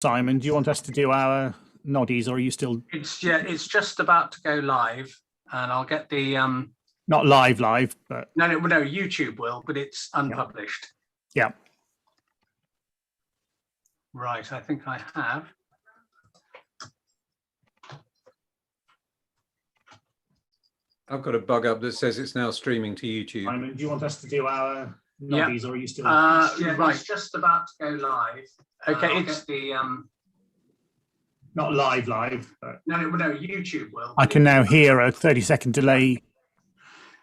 Simon, do you want us to do our noddies, or are you still? It's just about to go live, and I'll get the Not live, but no, YouTube will, but it's unpublished. Yeah. Right, I think I have. I've got a bug up that says it's now streaming to YouTube. Simon, do you want us to do our noddies, or are you still? Right, it's just about to go live. Okay, it's the Not live, but no, YouTube will. I can now hear a 30-second delay.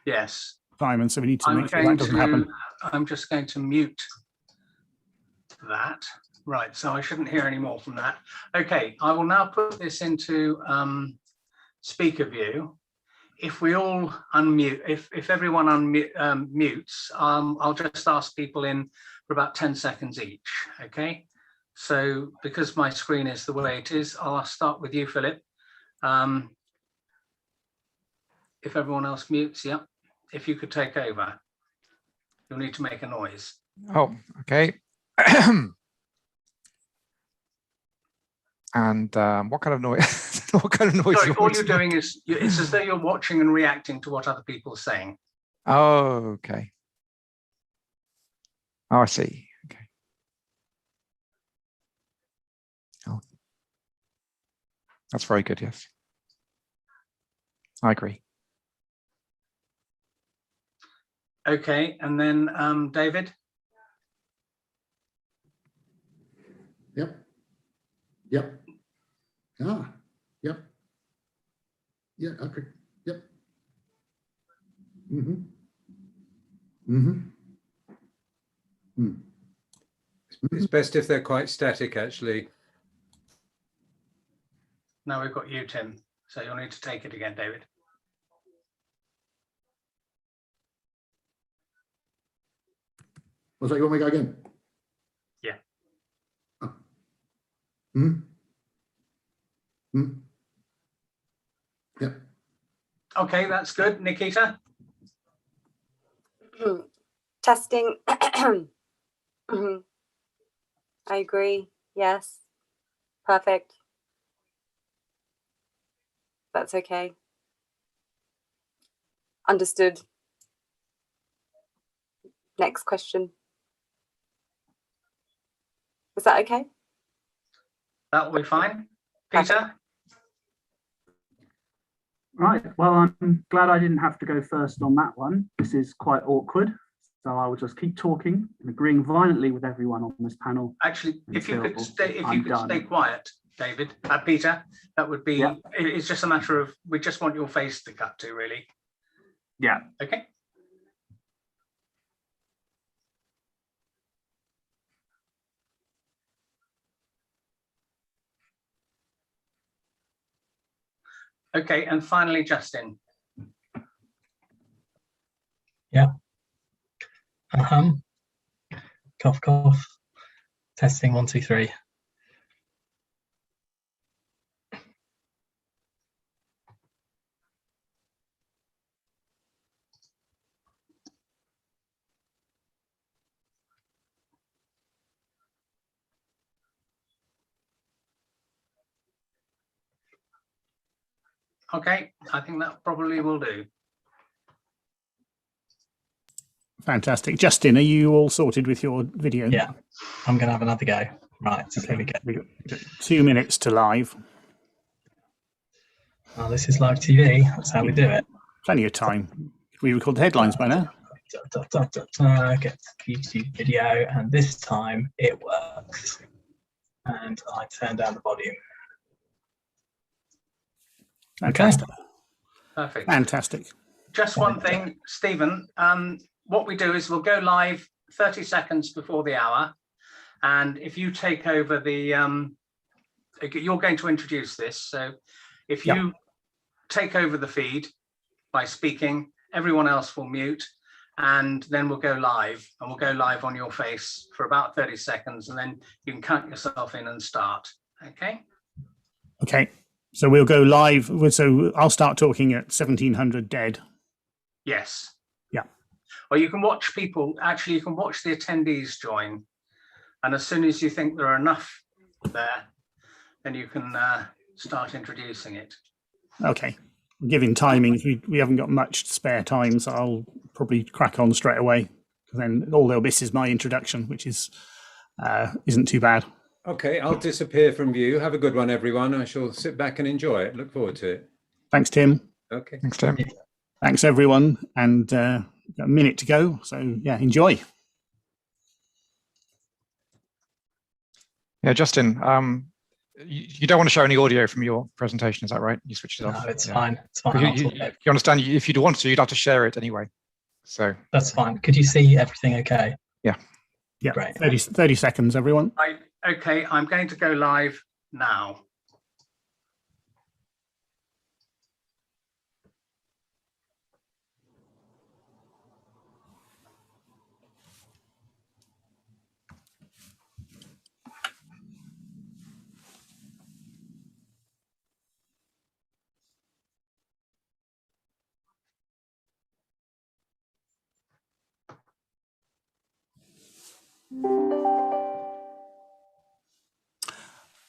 Yes, Simon, so we need to make sure that doesn't happen. I'm just going to mute that. Right, so I shouldn't hear any more from that. Okay, I will now put this into speaker view. If we all unmute, if everyone mutes, I'll just ask people in for about 10 seconds each, okay? So because my screen is the way it is, I'll start with you, Philip. If everyone else mutes, yeah. If you could take over, you'll need to make a noise. Oh, okay. And what kind of noise? What kind of noise? Sorry, all you're doing is it's as though you're watching and reacting to what other people are saying. Oh, okay. Oh, I see. Okay. Oh, that's very good. Yes, I agree. Okay, and then David. Yep. Yep. Yeah. Okay. Yep. It's best if they're quite static, actually. Now we've got you, Tim. So you'll need to take it again, David. What's that? You want me to go again? Yeah. Yep. Okay, that's good. Nikita? Testing. I agree. Yes. Perfect. That's okay. Understood. Next question. Is that okay? That will be fine. Peter? Right, well, I'm glad I didn't have to go first on that one. This is quite awkward, so I will just keep talking and agreeing violently with everyone on this panel. Actually, if you could stay quiet, David, Peter, that would be. Yeah. It's just a matter of we just want your face to cut to, really. Yeah. Okay. Okay, and finally, Justin. Yeah. Cough, cough. Testing 1, 2, 3. Okay, I think that probably will do. Fantastic. Justin, are you all sorted with your video? Yeah, I'm going to have another go. Right, so here we go. We've got 2 minutes to live. Well, this is live TV. That's how we do it. Plenty of time. We record the headlines by now. Get YouTube video, and this time it works. And I turn down the volume. Fantastic. Okay. Perfect. Fantastic. Just one thing, Stephen. What we do is we'll go live 30 seconds before the hour, and if you take over the, you're going to introduce this. So if you take over the feed by speaking, everyone else will mute, and then we'll go live, and we'll go live on your face for about 30 seconds, and then you can count yourself in and start. Okay. Okay. So we'll go live. So I'll start talking at 1700 dead. Yes. Yeah. Or you can watch people, actually you can watch the attendees join. And as soon as you think there are enough there, then you can start introducing it. Okay. Given timings, we haven't got much spare time, so I'll probably crack on straight away. Then all they'll miss is my introduction, which is isn't too bad. Okay, I'll disappear from view. Have a good one, everyone. I shall sit back and enjoy it. Look forward to it. Thanks, Tim. Okay. Thanks, Tim. Thanks, everyone. And got a minute to go. So, yeah, enjoy. Yeah, Justin, you don't want to show any audio from your presentation, is that right? You switched it No, off. it's Yeah. fine. It's fine. You understand, if you'd want to, you'd have to share it anyway. So That's fine. Could you see everything okay? Yeah, Great. 30 seconds, everyone. Okay, I'm going to go live now.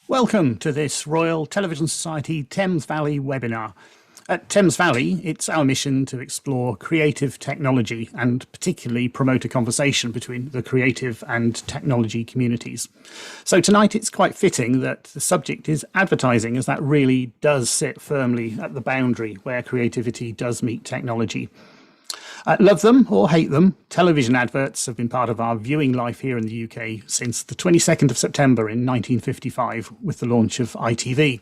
Welcome to this Royal Television Society Thames Valley webinar. At Thames Valley, it's our mission to explore creative technology and particularly promote a conversation between the creative and technology communities. So tonight it's quite fitting that the subject is advertising, as that really does sit firmly at the boundary where creativity does meet technology. Love them or hate them, television adverts have been part of our viewing life here in the UK since the 22nd of September in 1955 with the launch of ITV.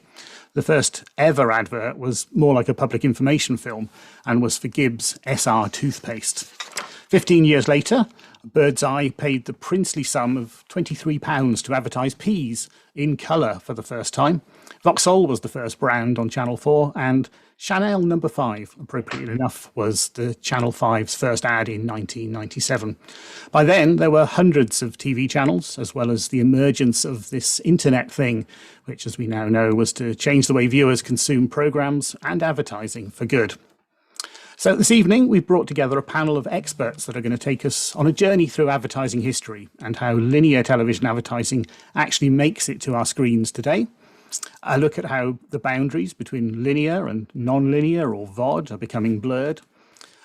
The first ever advert was more like a public information film and was for Gibbs SR toothpaste. 15 years later, Birdseye paid the princely sum of £23 to advertise peas in colour for the first time. Vauxhall was the first brand on Channel 4, and Chanel No. 5, appropriately enough, was the Channel 5's first ad in 1997. By then, there were hundreds of TV channels, as well as the emergence of this internet thing, which, as we now know, was to change the way viewers consume programmes and advertising for good. So this evening, we've brought together a panel of experts that are going to take us on a journey through advertising history and how linear television advertising actually makes it to our screens today. A look at how the boundaries between linear and non-linear or VOD are becoming blurred.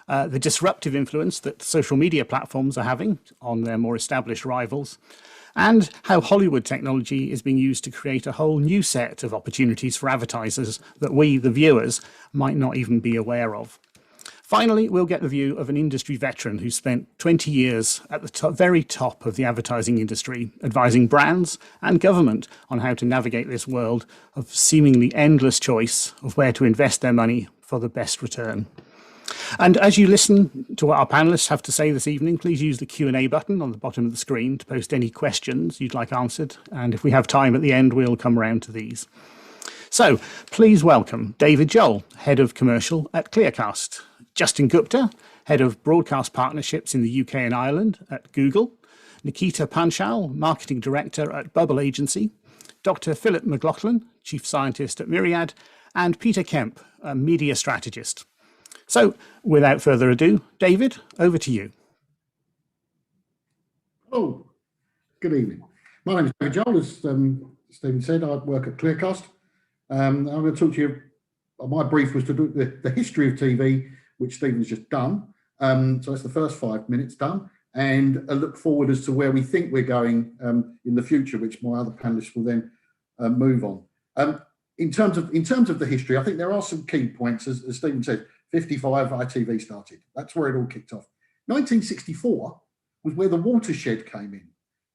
The disruptive influence that social media platforms are having on their more established rivals. And how Hollywood technology is being used to create a whole new set of opportunities for advertisers that we, the viewers, might not even be aware of. Finally, we'll get the view of an industry veteran who spent 20 years at the very top of the advertising industry, advising brands and government on how to navigate this world of seemingly endless choice of where to invest their money for the best return. And as you listen to what our panellists have to say this evening, please use the Q&A button on the bottom of the screen to post any questions you'd like answered. And if we have time at the end, we'll come around to these. So please welcome David Joel, Head of Commercial at Clearcast, Justin Gupta, Head of Broadcast Partnerships in the UK and Ireland at Google, Nikita Panchal, Marketing Director at Bubble Agency, Dr. Philip McLaughlin, Chief Scientist at Myriad, and Peter Kemp, a Media Strategist. So, without further ado, David, over to you. Oh, good evening. My name is David Joel. As Stephen said, I work at Clearcast. I'm going to talk to you. My brief was to do the history of TV, which Stephen's just done. So that's the first 5 minutes done, and a look forward as to where we think we're going in the future, which my other panelists will then move on. In terms of the history, I think there are some key points, as Stephen said. 55, ITV started. That's where it all kicked off. 1964 was where the watershed came in.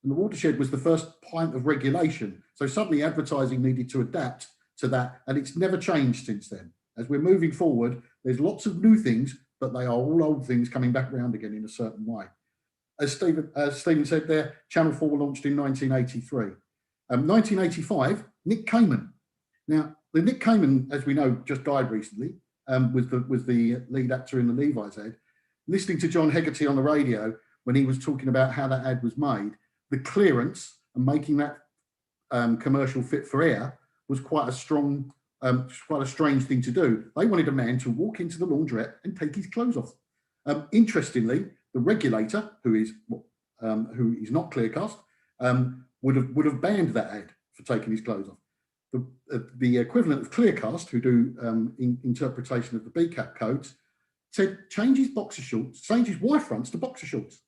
And the watershed was the first point of regulation. So suddenly advertising needed to adapt to that. And it's never changed since then. As we're moving forward, there's lots of new things, but they are all old things coming back around again in a certain way. As Stephen said there, Channel 4 launched in 1983. 1985, Nick Kamen. Now, the Nick Kamen, as we know, just died recently. Was the lead actor in the Levi's ad. Listening to John Hegarty on the radio when he was talking about how that ad was made, the clearance and making that commercial fit for air was quite a strange thing to do. They wanted a man to walk into the laundrette and take his clothes off. Interestingly, the regulator, who is not Clearcast, would have banned that ad for taking his clothes off. The equivalent of Clearcast, who do interpretation of the BCAP codes, said change his boxer shorts, change his Y fronts to boxer shorts.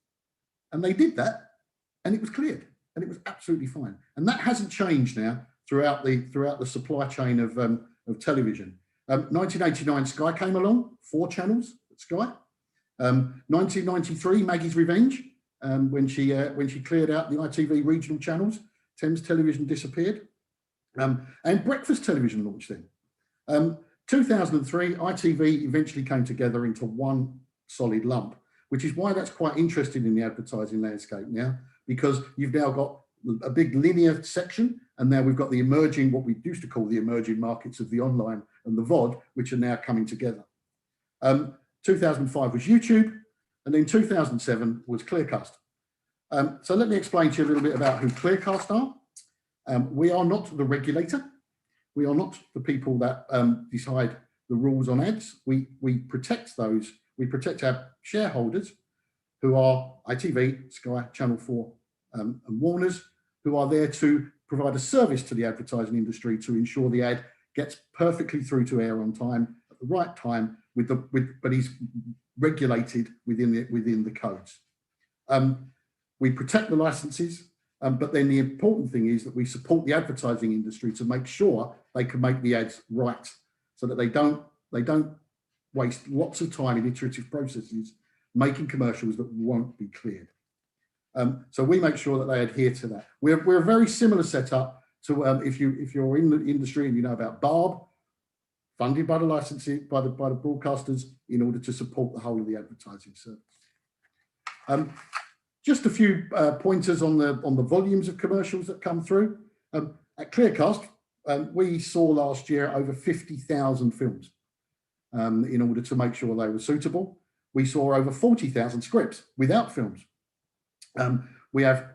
And they did that, and it was cleared, and it was absolutely fine. And that hasn't changed now throughout the supply chain of television. 1989, Sky came along, 4 channels at Sky. 1993, Maggie's Revenge, when she cleared out the ITV regional channels, Thames Television disappeared, and breakfast television launched then. 2003, ITV eventually came together into one solid lump, which is why that's quite interesting in the advertising landscape now, because you've now got a big linear section, and now we've got the emerging, what we used to call the emerging markets of the online and the VOD, which are now coming together. 2005 was YouTube, and then 2007 was Clearcast. So let me explain to you a little bit about who Clearcast are. We are not the regulator. We are not the people that decide the rules on ads. We protect those. We protect our shareholders, who are ITV, Sky, Channel 4, and Warners, who are there to provide a service to the advertising industry to ensure the ad gets perfectly through to air on time at the right time, but he's regulated within the codes. We protect the licenses, but then the important thing is that we support the advertising industry to make sure they can make the ads right, so that they don't waste lots of time in iterative processes making commercials that won't be cleared. So we make sure that they adhere to that. We're a very similar setup to if you're in the industry and you know about Barb, funded by the licensing by the broadcasters in order to support the whole of the advertising service. Just a few pointers on the volumes of commercials that come through. At Clearcast, we saw last year over 50,000 films in order to make sure they were suitable. We saw over 40,000 scripts without films. We have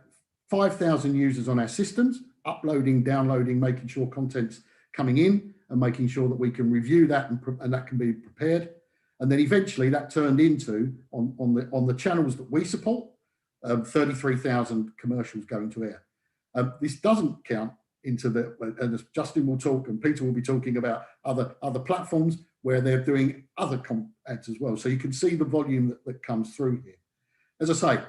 5,000 users on our systems, uploading, downloading, making sure content's coming in and making sure that we can review that and that can be prepared. And then eventually that turned into, on the channels that we support, 33,000 commercials going to air. This doesn't count into and as Justin will talk and Peter will be talking about other platforms where they're doing other ads as well. So you can see the volume that comes through here. As I say,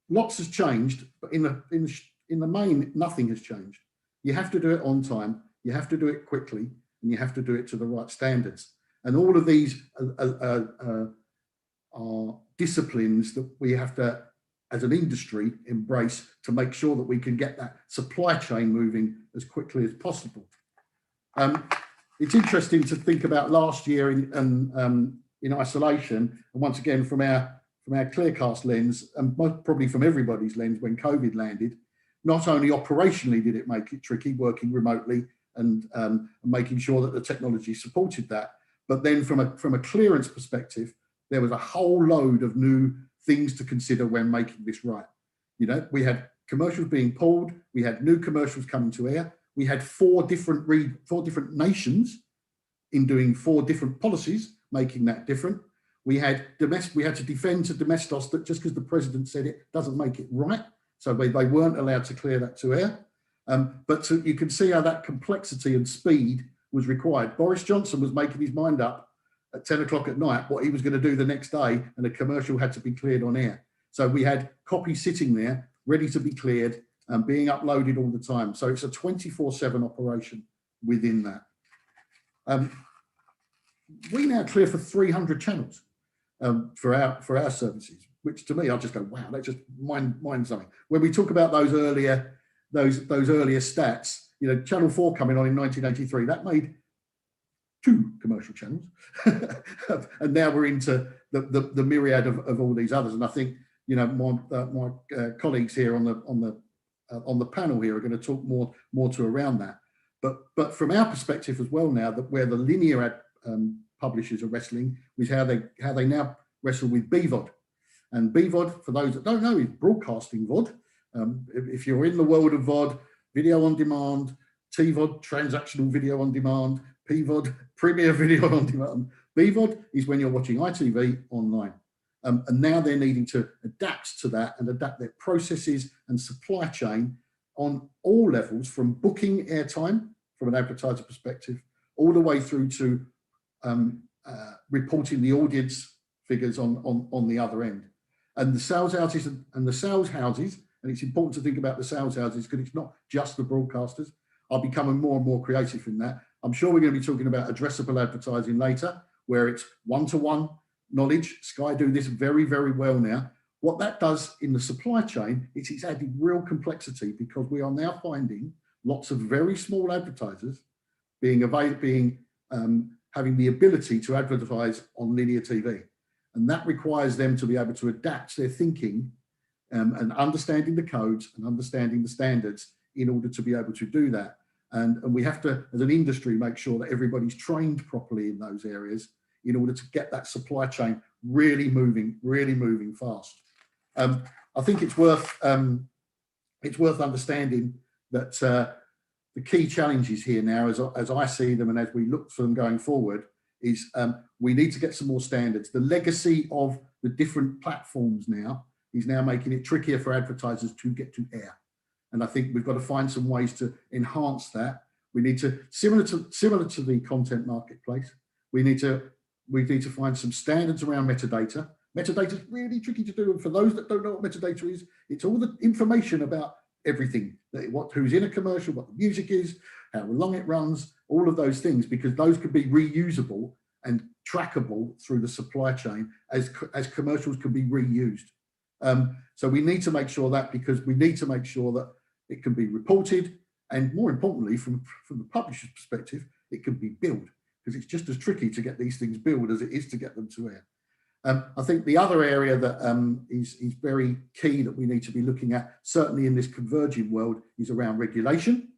lots has changed, but in the main, nothing has changed. You have to do it on time, you have to do it quickly, and you have to do it to the right standards. And all of these are disciplines that we have to, as an industry, embrace to make sure that we can get that supply chain moving as quickly as possible. It's interesting to think about last year in isolation, and once again from our Clearcast lens, and probably from everybody's lens when COVID landed. Not only operationally did it make it tricky working remotely and making sure that the technology supported that, but then from a clearance perspective, there was a whole load of new things to consider when making this right. You know, we had commercials being pulled, we had new commercials coming to air, we had four different nations in doing 4 different policies, making that different. We had to defend to Domestos that just because the president said it doesn't make it right. So they weren't allowed to clear that to air. You can see how that complexity and speed was required. Boris Johnson was making his mind up at 10 o'clock at night what he was going to do the next day, and a commercial had to be cleared on air. So we had copies sitting there ready to be cleared and being uploaded all the time. So it's a 24/7 operation within that. We now clear for 300 channels for our services, which to me, I just go, wow, that's just mind something. When we talk about those earlier stats, you know, Channel 4 coming on in 1983, that made 2 commercial channels, and now we're into the myriad of all these others. And I think, you know, my colleagues here on the panel here are going to talk more to around that. But from our perspective as well now, that where the linear ad publishers are wrestling with how they now wrestle with BVOD. And BVOD, for those that don't know, is broadcasting VOD. If you're in the world of VOD, video on demand, TVOD, transactional video on demand, PVOD, premier video on demand. BVOD is when you're watching ITV online. And now they're needing to adapt to that and adapt their processes and supply chain on all levels, from booking airtime from an advertiser perspective, all the way through to reporting the audience figures on the other end. And the sales houses and it's important to think about the sales houses because it's not just the broadcasters, are becoming more and more creative in that. I'm sure we're going to be talking about addressable advertising later, where it's one-to-one knowledge. Sky do this very, very well now. What that does in the supply chain is it's added real complexity, because we are now finding lots of very small advertisers having the ability to advertise on linear TV. And that requires them to be able to adapt their thinking and understanding the codes and understanding the standards in order to be able to do that. And we have to, as an industry, make sure that everybody's trained properly in those areas in order to get that supply chain really moving fast. I think it's worth understanding that the key challenges here now, as I see them and as we look for them going forward, is we need to get some more standards. The legacy of the different platforms now is now making it trickier for advertisers to get to air. And I think we've got to find some ways to enhance that. We need to, similar to the content marketplace, we need to find some standards around metadata. Metadata is really tricky to do. And for those that don't know what metadata is, it's all the information about everything, who's in a commercial, what the music is, how long it runs, all of those things, because those could be reusable and trackable through the supply chain as commercials can be reused. So we need to make sure that, because we need to make sure that it can be reported, and more importantly, from the publisher's perspective, it can be billed, because it's just as tricky to get these things billed as it is to get them to air. I think the other area that is very key that we need to be looking at, certainly in this converging world, is around regulation.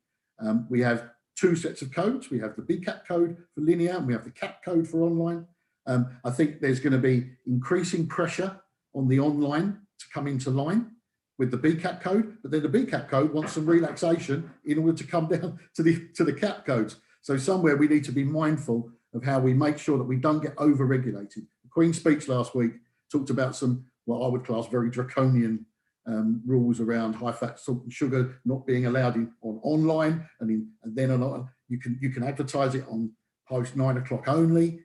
We have two sets of codes. We have the BCAP code for linear and we have the CAP code for online. I think there's going to be increasing pressure on the online to come into line with the BCAP code, but then the BCAP code wants some relaxation in order to come down to the CAP codes. So somewhere we need to be mindful of how we make sure that we don't get over-regulated. The Queen's speech last week talked about some, what I would class very draconian rules around high fat, salt and sugar not being allowed on online, and then you can advertise it on post 9 o'clock only.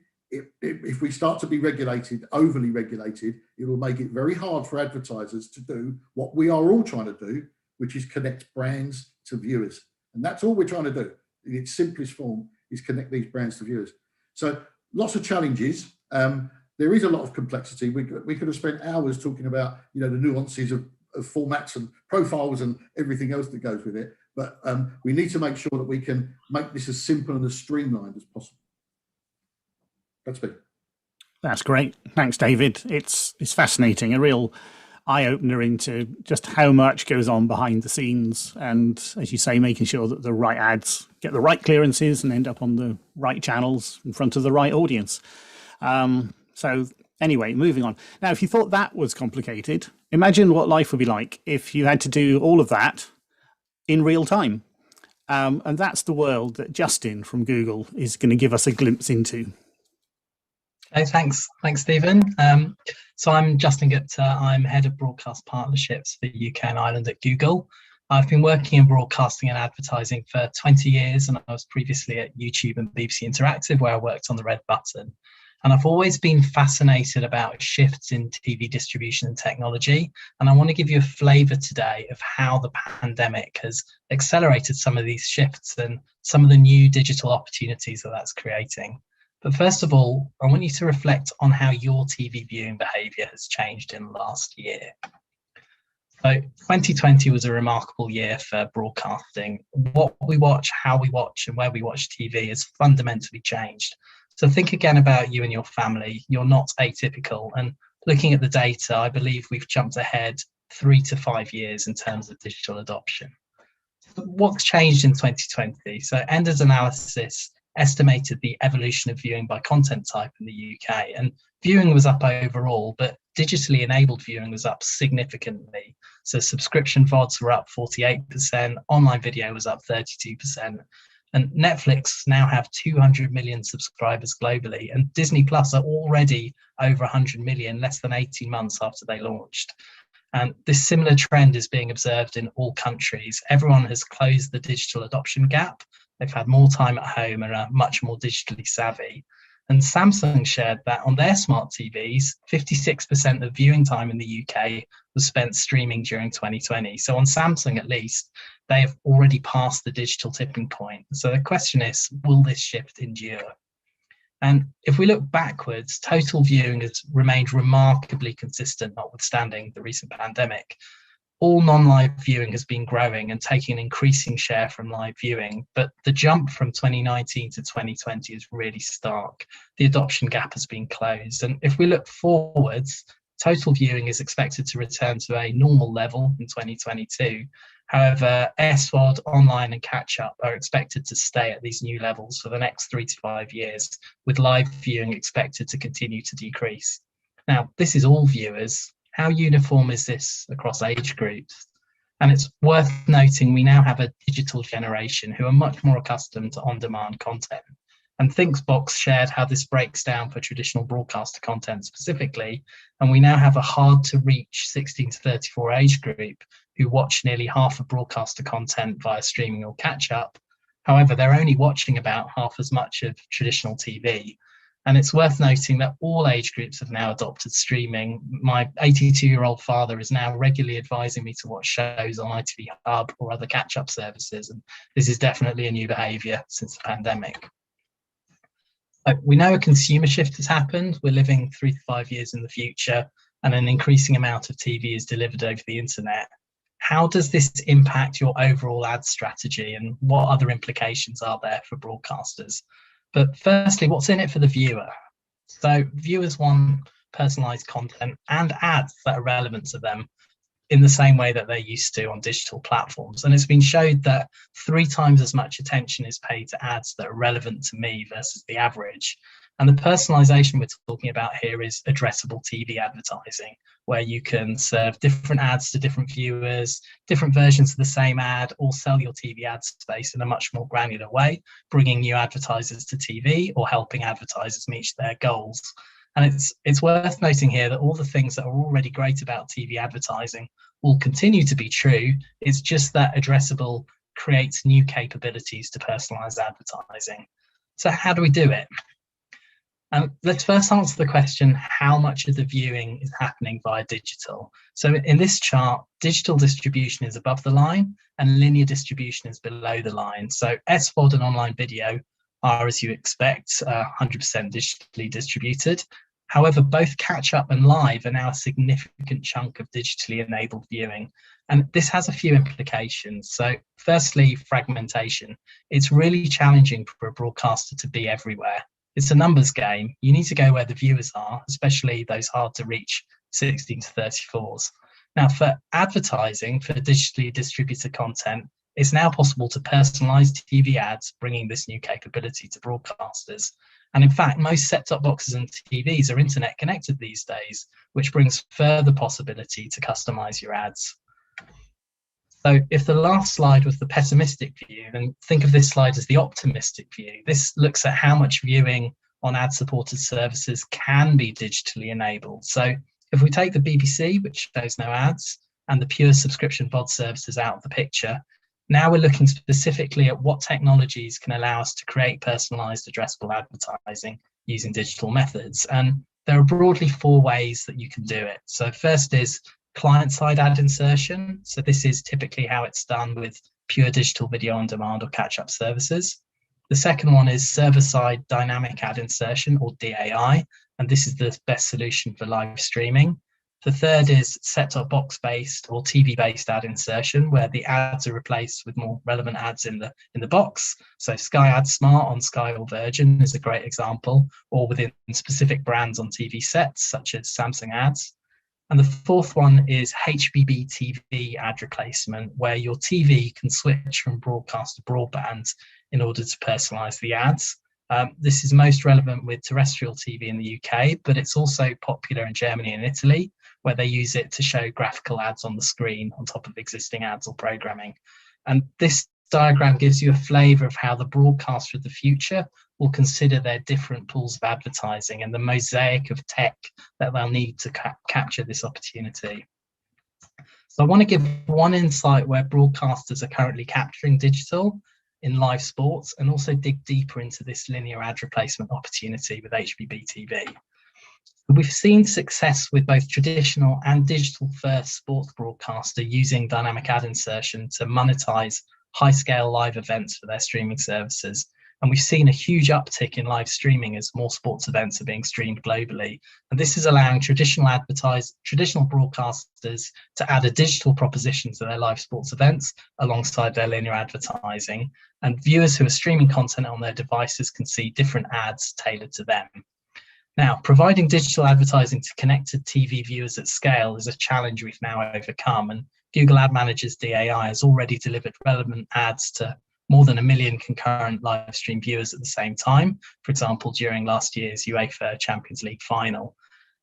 If we start to be regulated, overly regulated, it will make it very hard for advertisers to do what we are all trying to do, which is connect brands to viewers. And that's all we're trying to do in its simplest form, is connect these brands to viewers. So lots of challenges. There is a lot of complexity. We could have spent hours talking about, the nuances of formats and profiles and everything else that goes with it. But we need to make sure that we can make this as simple and as streamlined as possible. That's me. That's great. Thanks, David. It's fascinating, a real eye-opener into just how much goes on behind the scenes, and as you say, making sure that the right ads get the right clearances and end up on the right channels in front of the right audience. So anyway, moving on. Now, if you thought that was complicated, imagine what life would be like if you had to do all of that in real time. And that's the world that Justin from Google is going to give us a glimpse into. Okay, thanks, Stephen. So I'm Justin Gupta. I'm head of broadcast partnerships for UK and Ireland at Google. I've been working in broadcasting and advertising for 20 years, and I was previously at YouTube and BBC Interactive, where I worked on the red button. And I've always been fascinated about shifts in TV distribution and technology. And I want to give you a flavour today of how the pandemic has accelerated some of these shifts and some of the new digital opportunities that that's creating. But first of all, I want you to reflect on how your TV viewing behaviour has changed in the last year. So 2020 was a remarkable year for broadcasting. What we watch, how we watch, and where we watch TV has fundamentally changed. So think again about you and your family. You're not atypical. And looking at the data, I believe we've jumped ahead 3 to 5 years in terms of digital adoption. What's changed in 2020? So Ender's analysis estimated the evolution of viewing by content type in the UK, and viewing was up overall, but digitally enabled viewing was up significantly. So subscription VODs were up 48%, online video was up 32%, and Netflix now have 200 million subscribers globally, and Disney Plus are already over 100 million less than 18 months after they launched. And this similar trend is being observed in all countries. Everyone has closed the digital adoption gap. They've had more time at home and are much more digitally savvy. And Samsung shared that on their smart TVs, 56% of viewing time in the UK was spent streaming during 2020. So on Samsung, at least, they have already passed the digital tipping point. So the question is, will this shift endure? And if we look backwards, total viewing has remained remarkably consistent, notwithstanding the recent pandemic. All non-live viewing has been growing and taking an increasing share from live viewing, but the jump from 2019 to 2020 is really stark. The adoption gap has been closed. And if we look forwards, total viewing is expected to return to a normal level in 2022. However, SVOD, online and catch-up are expected to stay at these new levels for the next 3 to 5 years, with live viewing expected to continue to decrease. Now, this is all viewers. How uniform is this across age groups? And it's worth noting we now have a digital generation who are much more accustomed to on-demand content. And Thingsbox shared how this breaks down for traditional broadcaster content specifically. And we now have a hard-to-reach 16 to 34 age group who watch nearly half of broadcaster content via streaming or catch-up. However, they're only watching about half as much of traditional TV. And it's worth noting that all age groups have now adopted streaming. My 82-year-old father is now regularly advising me to watch shows on ITV Hub or other catch-up services. And this is definitely a new behaviour since the pandemic. We know a consumer shift has happened. We're living 3 to 5 years in the future, and an increasing amount of TV is delivered over the internet. How does this impact your overall ad strategy, and what other implications are there for broadcasters? But firstly, what's in it for the viewer? So viewers want personalized content and ads that are relevant to them in the same way that they're used to on digital platforms. And it's been showed that 3 times as much attention is paid to ads that are relevant to me versus the average. And the personalization we're talking about here is addressable TV advertising, where you can serve different ads to different viewers, different versions of the same ad, or sell your TV ad space in a much more granular way, bringing new advertisers to TV or helping advertisers meet their goals. And it's worth noting here that all the things that are already great about TV advertising will continue to be true. It's just that addressable creates new capabilities to personalize advertising. So how do we do it? Let's first answer the question, how much of the viewing is happening via digital? So in this chart, digital distribution is above the line and linear distribution is below the line. So SVOD and online video are, as you expect, 100% digitally distributed. However, both catch-up and live are now a significant chunk of digitally enabled viewing. And this has a few implications. So firstly, fragmentation. It's really challenging for a broadcaster to be everywhere. It's a numbers game. You need to go where the viewers are, especially those hard to reach 16 to 34s. Now, for advertising, for digitally distributed content, it's now possible to personalize TV ads, bringing this new capability to broadcasters. And in fact, most set-top boxes and TVs are internet connected these days, which brings further possibility to customize your ads. So if the last slide was the pessimistic view, then think of this slide as the optimistic view. This looks at how much viewing on ad-supported services can be digitally enabled. So if we take the BBC, which shows no ads, and the pure subscription VOD services out of the picture, now we're looking specifically at what technologies can allow us to create personalized addressable advertising using digital methods. And there are broadly 4 ways that you can do it. So first is client-side ad insertion. So this is typically how it's done with pure digital video on demand or catch-up services. The second one is server-side dynamic ad insertion, or DAI, and this is the best solution for live streaming. The third is set-top box-based or TV-based ad insertion, where the ads are replaced with more relevant ads in the box. So Sky Ad Smart on Sky or Virgin is a great example, or within specific brands on TV sets, such as Samsung ads. And the fourth one is HBB TV ad replacement, where your TV can switch from broadcast to broadband in order to personalize the ads. This is most relevant with terrestrial TV in the UK, but it's also popular in Germany and Italy, where they use it to show graphical ads on the screen on top of existing ads or programming. And this diagram gives you a flavour of how the broadcaster of the future will consider their different pools of advertising and the mosaic of tech that they'll need to capture this opportunity. So I want to give one insight where broadcasters are currently capturing digital in live sports, and also dig deeper into this linear ad replacement opportunity with HBB TV. We've seen success with both traditional and digital first sports broadcaster using dynamic ad insertion to monetize high scale live events for their streaming services. And we've seen a huge uptick in live streaming as more sports events are being streamed globally. And this is allowing traditional broadcasters to add a digital proposition to their live sports events alongside their linear advertising. And viewers who are streaming content on their devices can see different ads tailored to them. Now, providing digital advertising to connected TV viewers at scale is a challenge we've now overcome. And Google Ad Manager's DAI has already delivered relevant ads to more than 1 million concurrent live stream viewers at the same time, for example, during last year's UEFA Champions League final.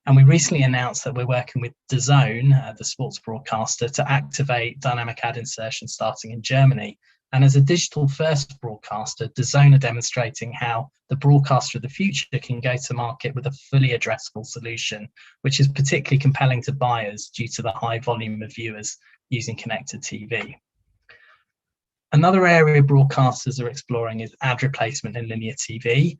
And we recently announced that we're working with DAZN, the sports broadcaster, to activate dynamic ad insertion starting in Germany. And as a digital first broadcaster, DAZN are demonstrating how the broadcaster of the future can go to market with a fully addressable solution, which is particularly compelling to buyers due to the high volume of viewers using connected TV. Another area broadcasters are exploring is ad replacement in linear TV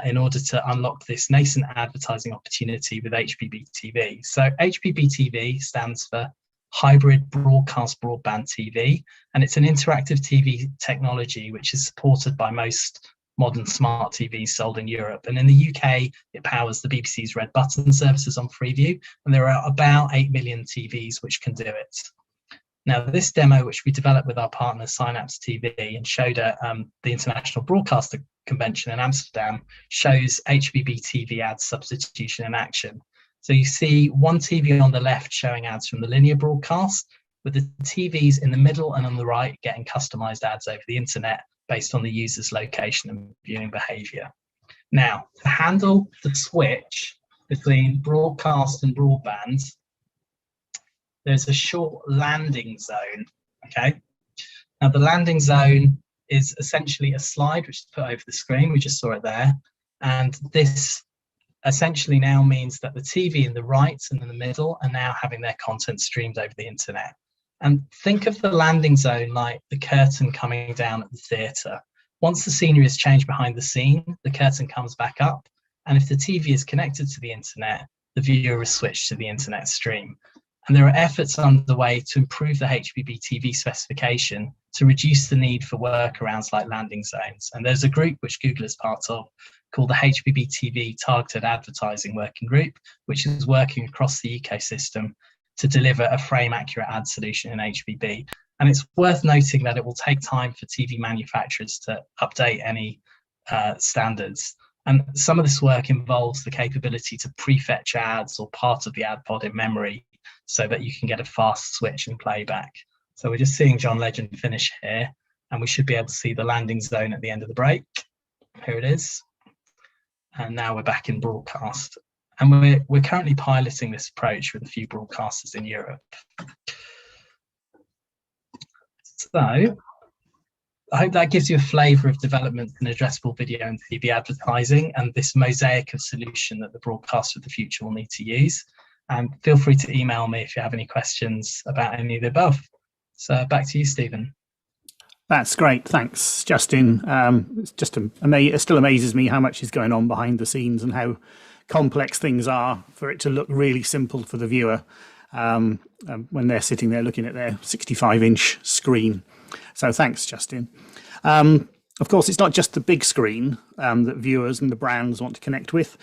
in order to unlock this nascent advertising opportunity with HBB TV. So HBB TV stands for Hybrid Broadcast Broadband TV, and it's an interactive TV technology which is supported by most modern smart TVs sold in Europe. And in the UK, it powers the BBC's Red Button services on Freeview, and there are about 8 million TVs which can do it. Now, this demo, which we developed with our partner Synapse TV and showed at the International Broadcaster Convention in Amsterdam, shows HBB TV ad substitution in action. So you see one TV on the left showing ads from the linear broadcast, with the TVs in the middle and on the right getting customized ads over the internet based on the user's location and viewing behavior. Now, to handle the switch between broadcast and broadband, there's a short landing zone, okay? Now the landing zone is essentially a slide which is put over the screen, we just saw it there, and this essentially now means that the TV in the right and in the middle are now having their content streamed over the internet. And think of the landing zone like the curtain coming down at the theatre. Once the scenery is changed behind the scene, the curtain comes back up, and if the TV is connected to the internet, the viewer is switched to the internet stream. And there are efforts underway to improve the HBB TV specification to reduce the need for workarounds like landing zones. And there's a group which Google is part of called the HBB TV Targeted Advertising Working Group, which is working across the ecosystem to deliver a frame-accurate ad solution in HBB. And it's worth noting that it will take time for TV manufacturers to update any standards. And some of this work involves the capability to prefetch ads or part of the ad pod in memory, so that you can get a fast switch and playback. So we're just seeing John Legend finish here, and we should be able to see the landing zone at the end of the break. Here it is. And now we're back in broadcast. And we're currently piloting this approach with a few broadcasters in Europe. So I hope that gives you a flavour of development in addressable video and TV advertising and this mosaic of solution that the broadcaster of the future will need to use. And feel free to email me if you have any questions about any of the above. So back to you, Stephen. That's great. Thanks, Justin. It's just it still amazes me how much is going on behind the scenes and how complex things are for it to look really simple for the viewer when they're sitting there looking at their 65-inch screen. So thanks, Justin. Of course, it's not just the big screen that viewers and the brands want to connect with.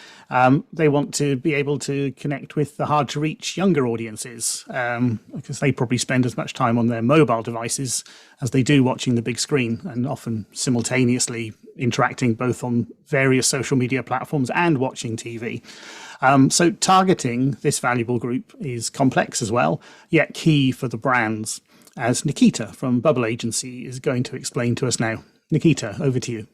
They want to be able to connect with the hard-to-reach younger audiences because they probably spend as much time on their mobile devices as they do watching the big screen, and often simultaneously interacting both on various social media platforms and watching TV. So targeting this valuable group is complex as well, yet key for the brands, as Nikita from Bubble Agency is going to explain to us now. Nikita, over to you.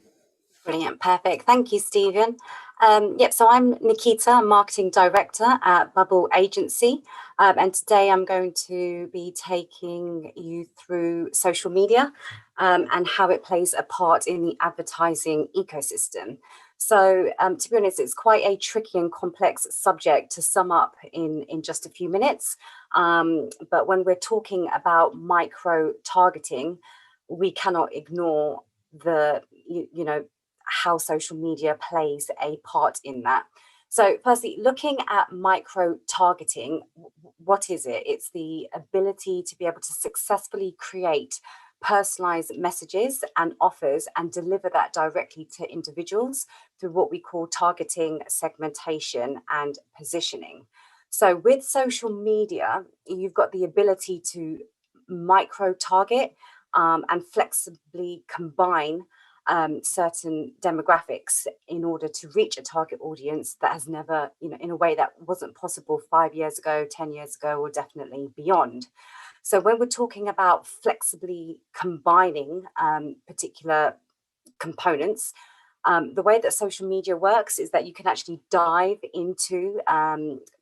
Brilliant, perfect. Thank you, Stephen. Yep, so I'm Nikita, Marketing Director at Bubble Agency, and today I'm going to be taking you through social media and how it plays a part in the advertising ecosystem. So to be honest, it's quite a tricky and complex subject to sum up in just a few minutes. But when we're talking about micro targeting, we cannot ignore the, you know, how social media plays a part in that. So firstly, looking at micro targeting, what is it? It's the ability to be able to successfully create personalized messages and offers and deliver that directly to individuals through what we call targeting, segmentation, and positioning. So with social media, you've got the ability to micro target and flexibly combine certain demographics in order to reach a target audience that has never, you know, in a way that wasn't possible 5 years ago, 10 years ago, or definitely beyond. So when we're talking about flexibly combining particular components, the way that social media works is that you can actually dive into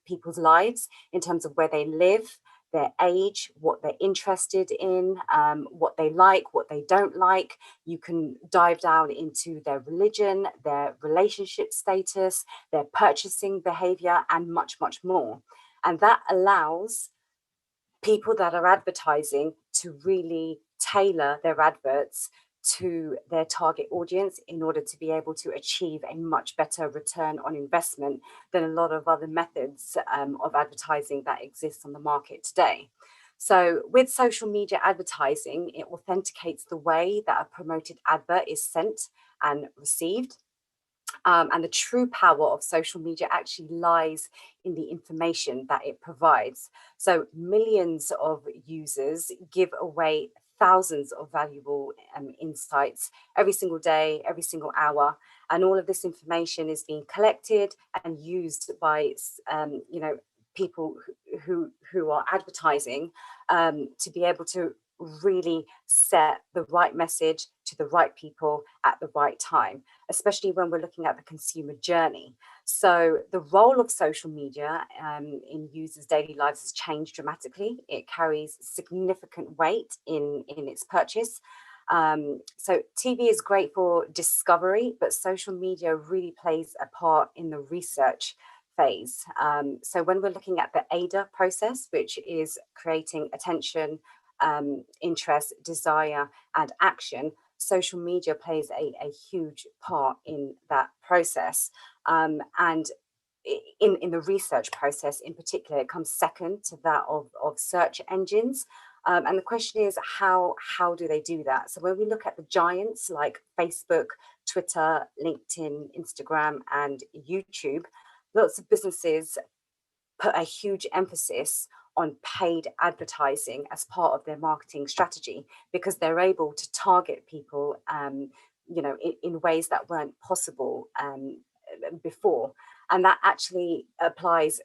people's lives in terms of where they live, their age, what they're interested in, what they like, what they don't like. You can dive down into their religion, their relationship status, their purchasing behavior, and much, much more. And that allows people that are advertising to really tailor their adverts to their target audience in order to be able to achieve a much better return on investment than a lot of other methods of advertising that exist on the market today. So with social media advertising, it authenticates the way that a promoted advert is sent and received. And the true power of social media actually lies in the information that it provides. So millions of users give away thousands of valuable insights every single day, every single hour, and all of this information is being collected and used by you know, people who are advertising to be able to really set the right message to the right people at the right time, especially when we're looking at the consumer journey. So the role of social media in users' daily lives has changed dramatically. It carries significant weight in its purchase. So TV is great for discovery, but social media really plays a part in the research phase. So when we're looking at the ADA process, which is creating attention, interest, desire, and action, social media plays a huge part in that process. And in the research process in particular, it comes second to that of search engines. And the question is, how do they do that? So when we look at the giants like Facebook, Twitter, LinkedIn, Instagram, and YouTube, lots of businesses put a huge emphasis on paid advertising as part of their marketing strategy because they're able to target people, you know, in ways that weren't possible before. And that actually applies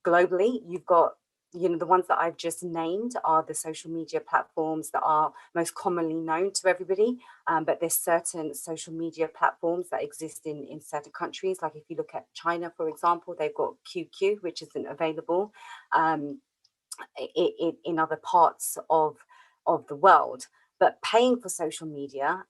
globally. You've got, you know, the ones that I've just named are the social media platforms that are most commonly known to everybody. But there's certain social media platforms that exist in certain countries. Like if you look at China, for example, they've got QQ, which isn't available in other parts of the world. But paying for social media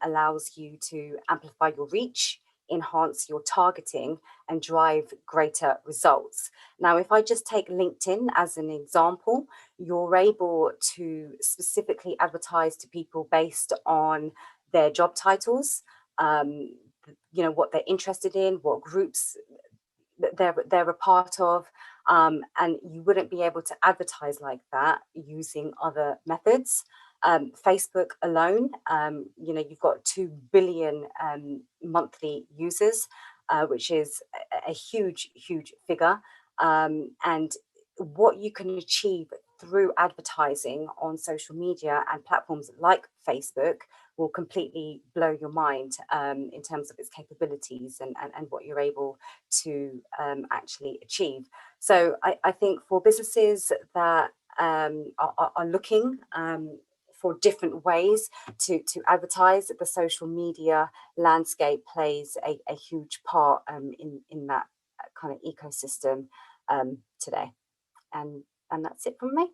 allows you to amplify your reach, enhance your targeting, and drive greater results. Now, if I just take LinkedIn as an example, you're able to specifically advertise to people based on their job titles, you know, what they're interested in, what groups they're a part of, and you wouldn't be able to advertise like that using other methods. Facebook alone, you know, you've got 2 billion monthly users, which is a huge figure. And what you can achieve through advertising on social media and platforms like Facebook will completely blow your mind in terms of its capabilities and what you're able to actually achieve. So I think for businesses that are looking for different ways to advertise. The social media landscape plays a huge part in that kind of ecosystem today. And that's it from me.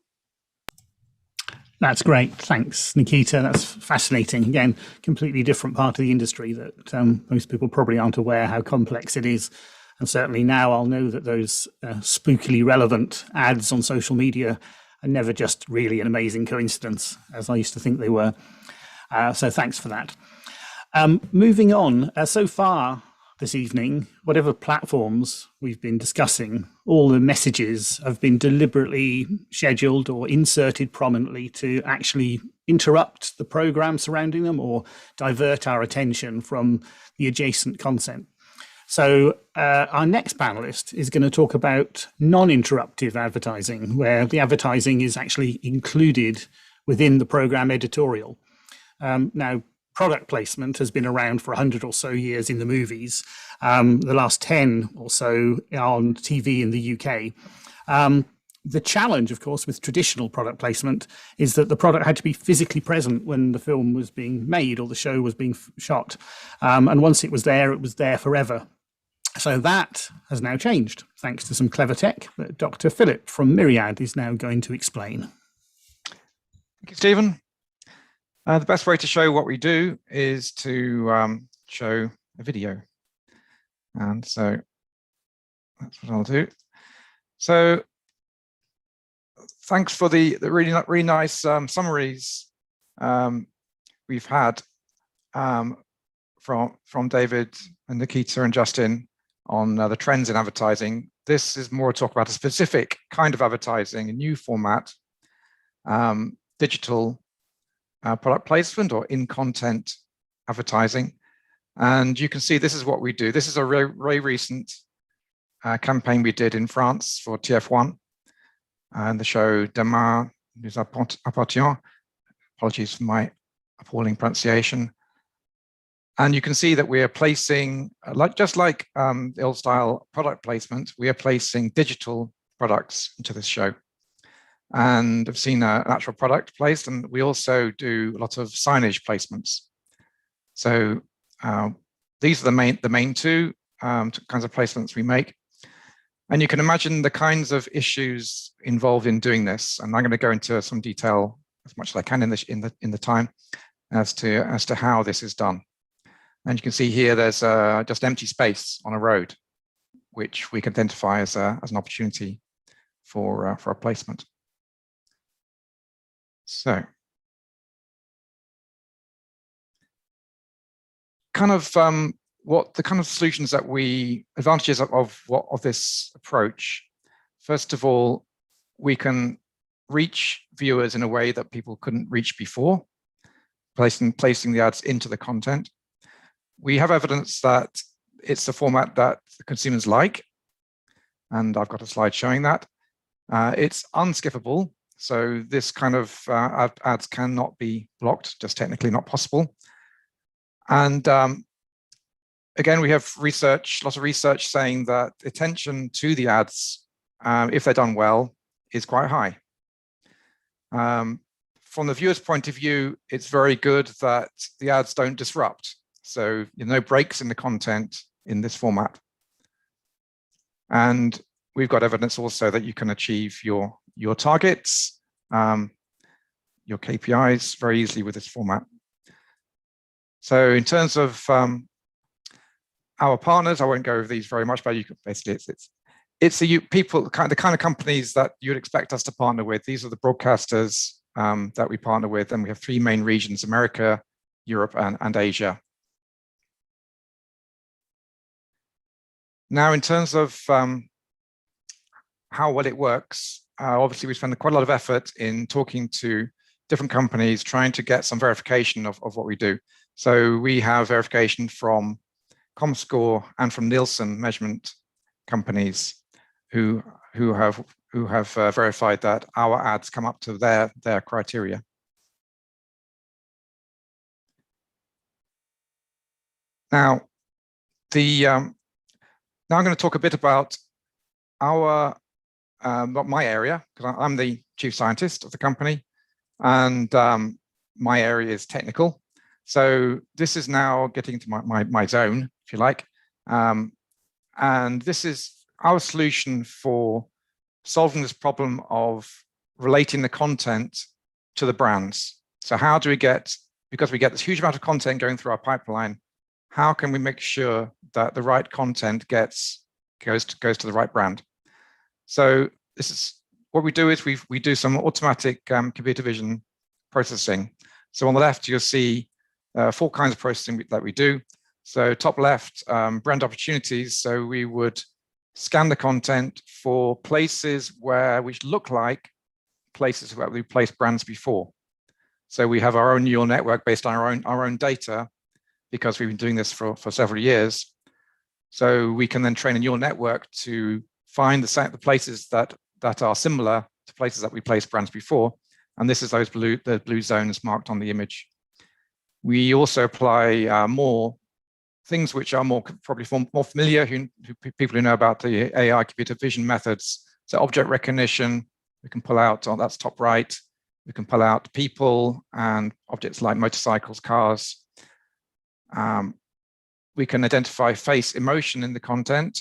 That's great. Thanks, Nikita. That's fascinating. Again, completely different part of the industry that most people probably aren't aware how complex it is. And certainly now I'll know that those spookily relevant ads on social media are never just really an amazing coincidence, as I used to think they were. So thanks for that. Moving on, so far this evening, whatever platforms we've been discussing, all the messages have been deliberately scheduled or inserted prominently to actually interrupt the program surrounding them or divert our attention from the adjacent content. So our next panelist is going to talk about non-interruptive advertising, where the advertising is actually included within the program editorial. Now, product placement has been around for 100 or so years in the movies, the last 10 or so on TV in the UK. The challenge, of course, with traditional product placement is that the product had to be physically present when the film was being made or the show was being shot. And once it was there forever. So that has now changed, thanks to some clever tech that Dr. Philip from Myriad is now going to explain. Thank you, Stephen. The best way to show what we do is to show a video. And so that's what I'll do. So thanks for the really nice summaries we've had from David and Nikita and Justin on the trends in advertising. This is more talk about a specific kind of advertising, a new format, digital product placement or in-content advertising. And you can see this is what we do. This is a very recent campaign we did in France for TF1 and the show Demain nous appartient. Apologies for my appalling pronunciation. And you can see that we are placing, just like the old style product placement, we are placing digital products into this show. And I've seen an actual product placed, and we also do a lot of signage placements. So these are the main two kinds of placements we make. And you can imagine the kinds of issues involved in doing this. And I'm going to go into some detail as much as I can in the time as to how this is done. And you can see here there's just empty space on a road, which we can identify as an opportunity for a placement. So, kind of what the kind of solutions that advantages of this approach. First of all, we can reach viewers in a way that people couldn't reach before, placing the ads into the content. We have evidence that it's a format that the consumers like, and I've got a slide showing that. It's unskippable. So this kind of ads cannot be blocked, just technically not possible. And again, we have lots of research saying that attention to the ads, if they're done well, is quite high. From the viewer's point of view, it's very good that the ads don't disrupt. So no breaks in the content in this format. And we've got evidence also that you can achieve your targets, your KPIs very easily with this format. So in terms of our partners, I won't go over these very much, but you can basically it's the people, the kind of companies that you'd expect us to partner with. These are the broadcasters that we partner with, and we have 3 main regions: America, Europe, and Asia. Now, in terms of how well it works, obviously we spend quite a lot of effort in talking to different companies, trying to get some verification of what we do. So we have verification from Comscore and from Nielsen measurement companies who have verified that our ads come up to their criteria. Now, now I'm going to talk a bit about my area, because I'm the chief scientist of the company, and my area is technical. So this is now getting into my zone, if you like. And this is our solution for solving this problem of relating the content to the brands. So how do we get, because we get this huge amount of content going through our pipeline, how can we make sure that the right content goes to the right brand? So this is what we do is we do some automatic computer vision processing. So on the left, you'll see 4 kinds of processing that we do. So top left, brand opportunities. So we would scan the content for places which look like places where we placed brands before. So we have our own neural network based on our own data, because we've been doing this for several years. So we can then train a neural network to find the places that are similar to places that we placed brands before. And this is the blue zones marked on the image. We also apply more things which are probably more familiar, people who know about the AI computer vision methods. So object recognition, we can pull out, that's top right, we can pull out people and objects like motorcycles, cars. We can identify face emotion in the content.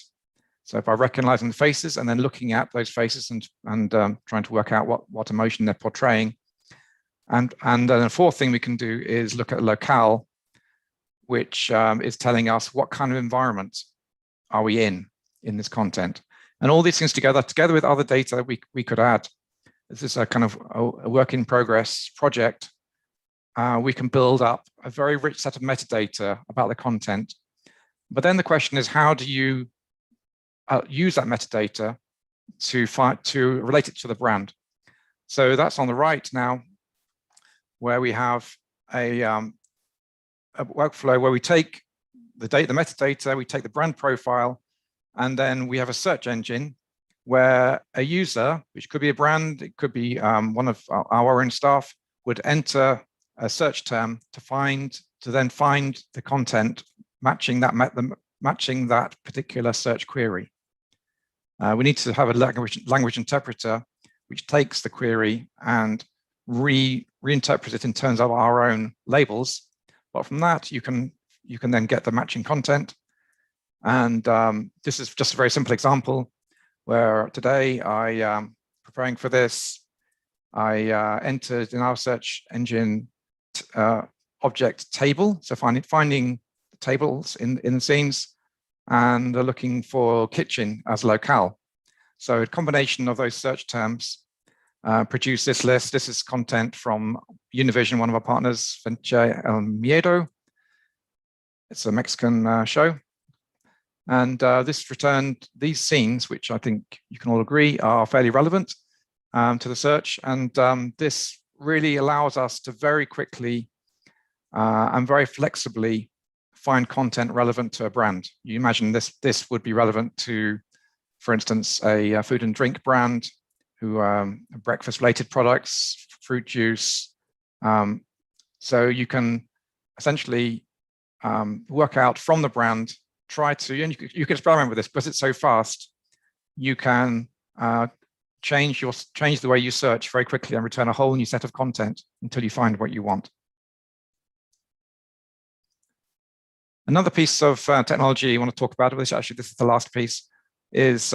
So by recognizing the faces and then looking at those faces and trying to work out what emotion they're portraying. And then the fourth thing we can do is look at locale, which is telling us what kind of environment are we in this content. And all these things together with other data that we could add. This is a kind of a work in progress project. We can build up a very rich set of metadata about the content. But then the question is, how do you use that metadata to relate it to the brand? So that's on the right now, where we have a workflow where we take the metadata, we take the brand profile, and then we have a search engine where a user, which could be a brand, it could be one of our own staff, would enter a search term to then find the content matching that particular search query. We need to have a language interpreter which takes the query and reinterprets it in terms of our own labels. But from that, you can then get the matching content. And this is just a very simple example where today preparing for this, I entered in our search engine object table. So finding tables in the scenes, and they're looking for kitchen as locale. So a combination of those search terms produce this list. This is content from Univision, one of our partners, Venture El Miedo. It's a Mexican show. And this returned these scenes, which I think you can all agree are fairly relevant to the search. And this really allows us to very quickly and very flexibly find content relevant to a brand. You imagine this would be relevant to, for instance, a food and drink brand who breakfast-related products, fruit juice. So you can essentially work out from the brand, and you can experiment with this because it's so fast. You can change the way you search very quickly and return a whole new set of content until you find what you want. Another piece of technology I want to talk about, which actually this is the last piece, is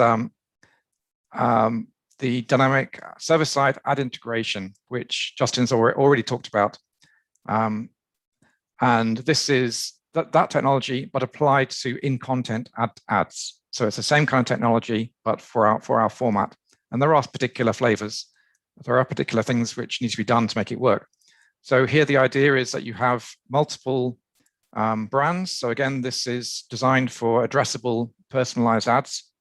the dynamic server-side ad integration, which Justin's already talked about. And this is that technology, but applied to in-content ads. So it's the same kind of technology, but for our format. And there are particular flavors. There are particular things which need to be done to make it work. So here the idea is that you have multiple brands. So again, this is designed for addressable, personalized ads.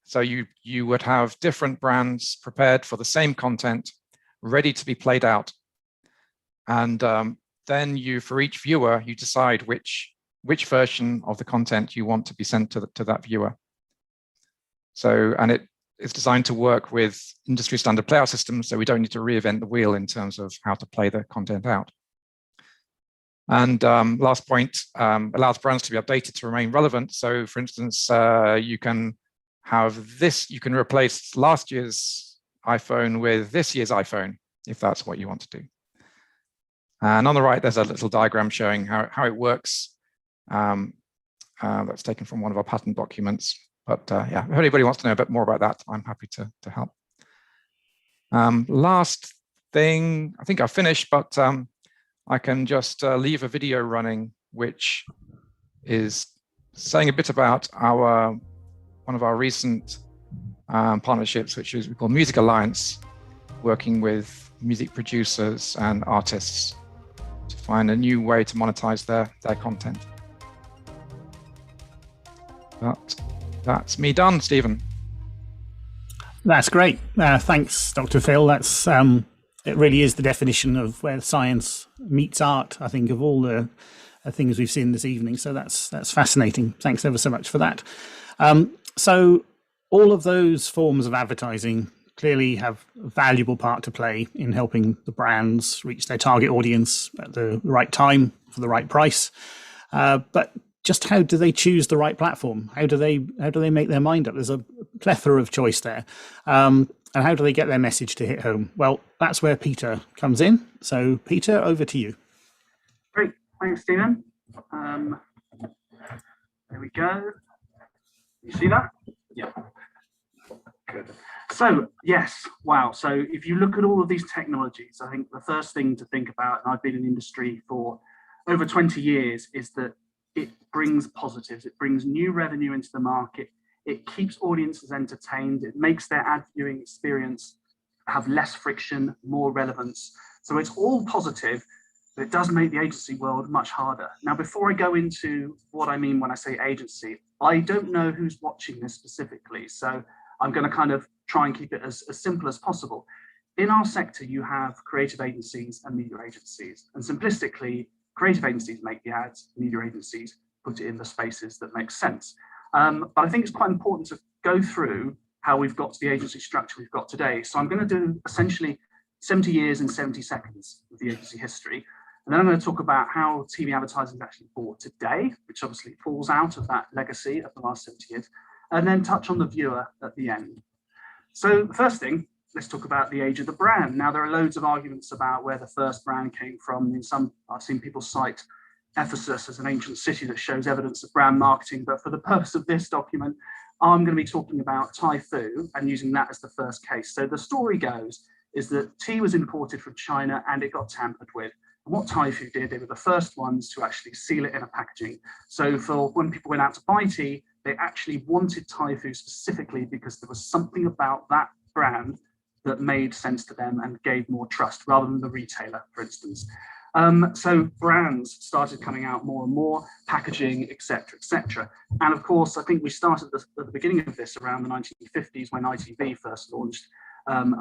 So you would have different brands prepared for the same content, ready to be played out. And then for each viewer, you decide which version of the content you want to be sent to that viewer. So, and it is designed to work with industry standard playout systems, so we don't need to reinvent the wheel in terms of how to play the content out. And last point, allows brands to be updated to remain relevant. So for instance, you can have this, you can replace last year's iPhone with this year's iPhone, if that's what you want to do. And on the right, there's a little diagram showing how it works. That's taken from one of our patent documents. But yeah, if anybody wants to know a bit more about that, I'm happy to help. Last thing, I think I've finished, but I can just leave a video running, which is saying a bit about one of our recent partnerships, which is we call Music Alliance, working with music producers and artists to find a new way to monetize their content. But that's me done, Stephen. That's great. Thanks, Dr. Phil. That's it really is the definition of where science meets art, I think, of all the things we've seen this evening. So that's fascinating. Thanks ever so much for that. So all of those forms of advertising clearly have a valuable part to play in helping the brands reach their target audience at the right time for the right price. But just how do they choose the right platform? How do they make their mind up? There's a plethora of choice there. And how do they get their message to hit home? Well, that's where Peter comes in. So Peter, over to you. Great, thanks, Stephen. There we go. You see that? Yeah. Good. So yes, wow. So if you look at all of these technologies, I think the first thing to think about, and I've been in the industry for over 20 years, is that it brings positives. It brings new revenue into the market. It keeps audiences entertained. It makes their ad viewing experience have less friction, more relevance. So it's all positive, but it does make the agency world much harder. Now, before I go into what I mean when I say agency, I don't know who's watching this specifically. So I'm going to kind of try and keep it as simple as possible. In our sector, you have creative agencies and media agencies. And simplistically, creative agencies make the ads, media agencies put it in the spaces that make sense. But I think it's quite important to go through how we've got to the agency structure we've got today. So I'm going to do essentially 70 years in 70 seconds of the agency history. And then I'm going to talk about how TV advertising is actually bought today, which obviously falls out of that legacy of the last 70 years, and then touch on the viewer at the end. So the first thing, let's talk about the age of the brand. Now, there are loads of arguments about where the first brand came from. In some, I've seen people cite Ephesus as an ancient city that shows evidence of brand marketing, but for the purpose of this document, I'm going to be talking about Thai Fu and using that as the first case. So the story goes is that tea was imported from China and it got tampered with. And what Thai Fu did, they were the first ones to actually seal it in a packaging. So for when people went out to buy tea, they actually wanted Thai Fu specifically because there was something about that brand that made sense to them and gave more trust rather than the retailer, for instance. So brands started coming out more and more, packaging, etc., etc. And of course, I think we started at the beginning of this around the 1950s when ITV first launched. And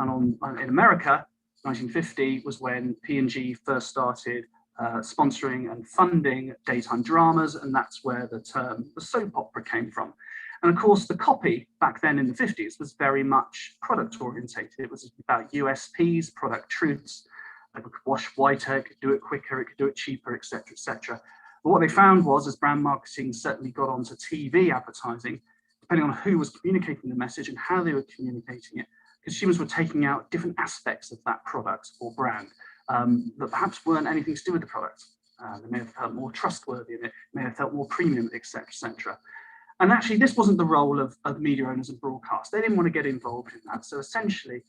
in America, 1950 was when P&G first started sponsoring and funding daytime dramas, and that's where the term the soap opera came from. And of course, the copy back then in the 50s was very much product orientated. It was about USPs, product truths. It could wash whiter, it could do it quicker, it could do it cheaper, etc., etc. But what they found was, as brand marketing certainly got onto TV advertising, depending on who was communicating the message and how they were communicating it, consumers were taking out different aspects of that product or brand that perhaps weren't anything to do with the product. They may have felt more trustworthy in it, may have felt more premium, etc., etc. And actually, this wasn't the role of media owners and broadcast. They didn't want to get involved in that. So essentially,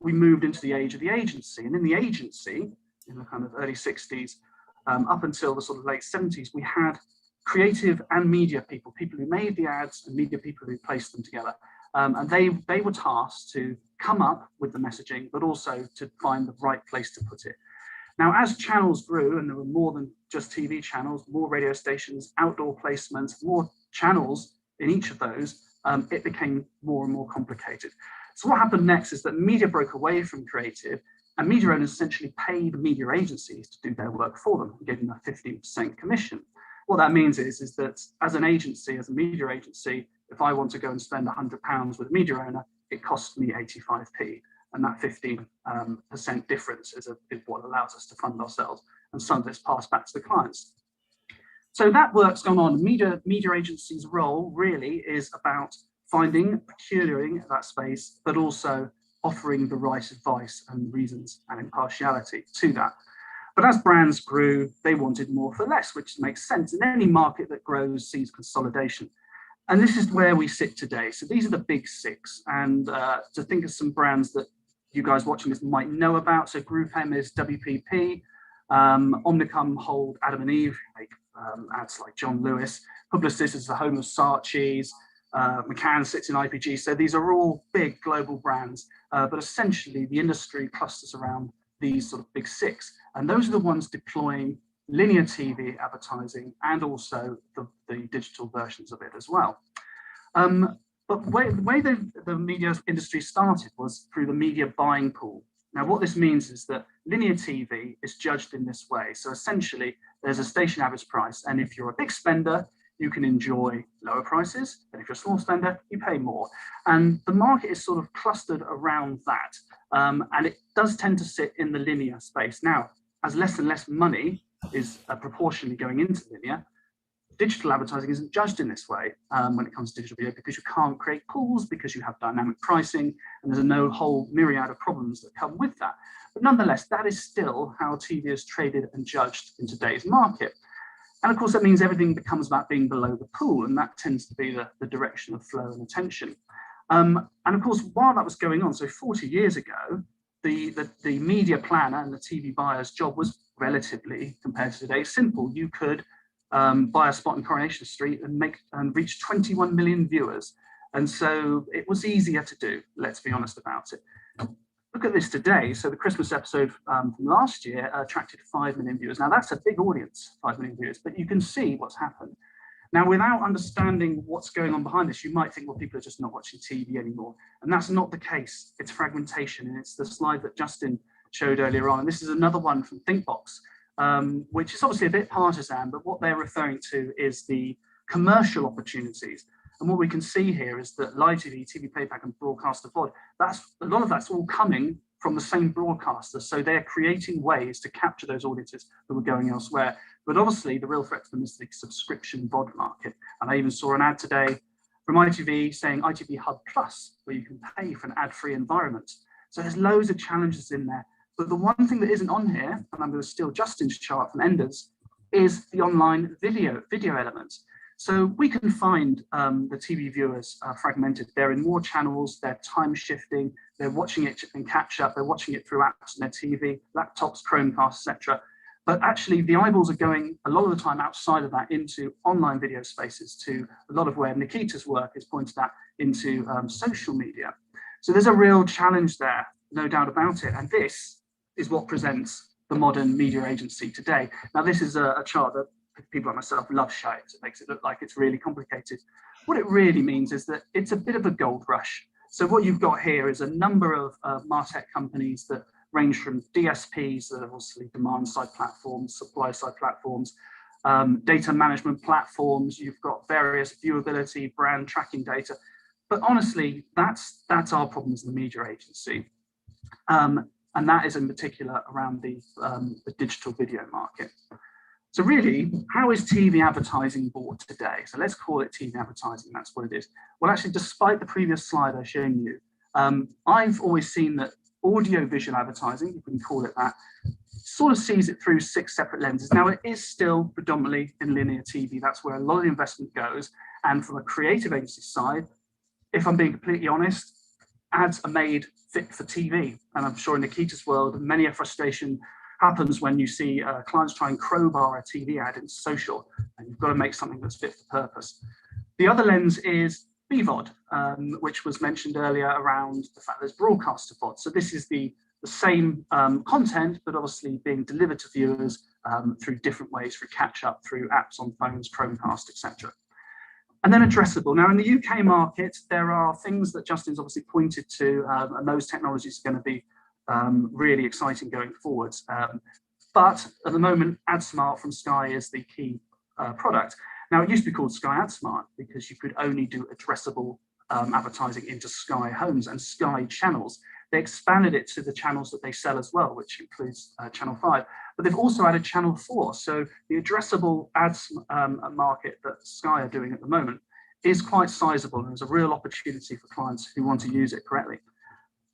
we moved into the age of the agency. And in the agency, in the kind of early 60s, up until the sort of late 70s, we had creative and media people who made the ads and media people who placed them together. And they were tasked to come up with the messaging, but also to find the right place to put it. Now, as channels grew, and there were more than just TV channels, more radio stations, outdoor placements, more channels in each of those, it became more and more complicated. So what happened next is that media broke away from creative, and media owners essentially paid media agencies to do their work for them and gave them a 15% commission. What that means is that as an agency, as a media agency, if I want to go and spend £100 with a media owner, it costs me 85p. And that 15% difference is what allows us to fund ourselves. And some of this passed back to the clients. So that work's gone on. Media agencies' role really is about finding, procuring that space, but also offering the right advice and reasons and impartiality to that. But as brands grew, they wanted more for less, which makes sense. In any market that grows sees consolidation. And this is where we sit today. So these are the big six. And to think of some brands that you guys watching this might know about. So Group M is WPP. Omnicom hold Adam and Eve, make ads like John Lewis. Publicis is the home of Saatchi's. McCann sits in IPG. So these are all big global brands, but essentially the industry clusters around these sort of big six. And those are the ones deploying linear TV advertising and also the digital versions of it as well. But the way the media industry started was through the media buying pool. Now, what this means is that linear TV is judged in this way. So essentially, there's a station average price. And if you're a big spender, you can enjoy lower prices. And if you're a small spender, you pay more. And the market is sort of clustered around that. And it does tend to sit in the linear space. Now, as less and less money is proportionally going into linear, digital advertising isn't judged in this way when it comes to digital video, because you can't create pools, because you have dynamic pricing, and there's no whole myriad of problems that come with that. But nonetheless, that is still how TV is traded and judged in today's market. And of course, that means everything becomes about being below the pool, and that tends to be the direction of flow and attention. And of course, while that was going on, so 40 years ago, the media planner and the TV buyer's job was relatively, compared to today, simple. You could buy a spot in Coronation Street and reach 21 million viewers. And so it was easier to do, let's be honest about it. Look at this today. So the Christmas episode from last year attracted 5 million viewers. Now that's a big audience, 5 million viewers, but you can see what's happened. Now, without understanding what's going on behind this, you might think, well, people are just not watching TV anymore. And that's not the case. It's fragmentation. And it's the slide that Justin showed earlier on. And this is another one from Thinkbox, which is obviously a bit partisan, but what they're referring to is the commercial opportunities. And what we can see here is that live TV, TV playback, and broadcaster VOD, a lot of that's all coming from the same broadcaster. So they're creating ways to capture those audiences that were going elsewhere. But obviously, the real threat to them is the subscription VOD market. And I even saw an ad today from ITV saying ITV Hub Plus, where you can pay for an ad-free environment. So there's loads of challenges in there. But the one thing that isn't on here, and I'm going to steal Justin's chart from Enders, is the online video elements. So we can find the TV viewers fragmented. They're in more channels, they're time shifting, they're watching it in catch up, they're watching it through apps on their TV, laptops, Chromecast, etc. But actually the eyeballs are going a lot of the time outside of that into online video spaces, to a lot of where Nikita's work is pointed at, into social media. So there's a real challenge there, no doubt about it. And this is what presents the modern media agency today. Now, this is a chart that people like myself love showing. It makes it look like it's really complicated. What it really means is that it's a bit of a gold rush. So what you've got here is a number of MarTech companies that range from DSPs, that are obviously demand-side platforms, supply-side platforms, data management platforms. You've got various viewability, brand tracking data. But honestly, that's our problem as the media agency. And that is in particular around the digital video market. So really, how is TV advertising bought today? So let's call it TV advertising, that's what it is. Well, actually, despite the previous slide I've shown you, I've always seen that audio-visual advertising, if we can call it that, sort of sees it through 6 separate lenses. Now, it is still predominantly in linear TV. That's where a lot of the investment goes. And from a creative agency side, if I'm being completely honest, ads are made fit for TV. And I'm sure in Nikita's world, many a frustration happens when you see clients try and crowbar a TV ad in social, and you've got to make something that's fit for purpose. The other lens is BVOD, which was mentioned earlier around the fact there's broadcaster VOD. So this is the same content, but obviously being delivered to viewers through different ways, through catch-up, through apps on phones, Chromecast, etc. And then addressable. Now, in the UK market, there are things that Justin's obviously pointed to, and those technologies are going to be really exciting going forwards. But at the moment, AdSmart from Sky is the key product. Now, it used to be called Sky AdSmart because you could only do addressable advertising into Sky homes and Sky channels. They expanded it to the channels that they sell as well, which includes Channel 5. But they've also added Channel 4. So the addressable ads market that Sky are doing at the moment is quite sizable, and there's a real opportunity for clients who want to use it correctly.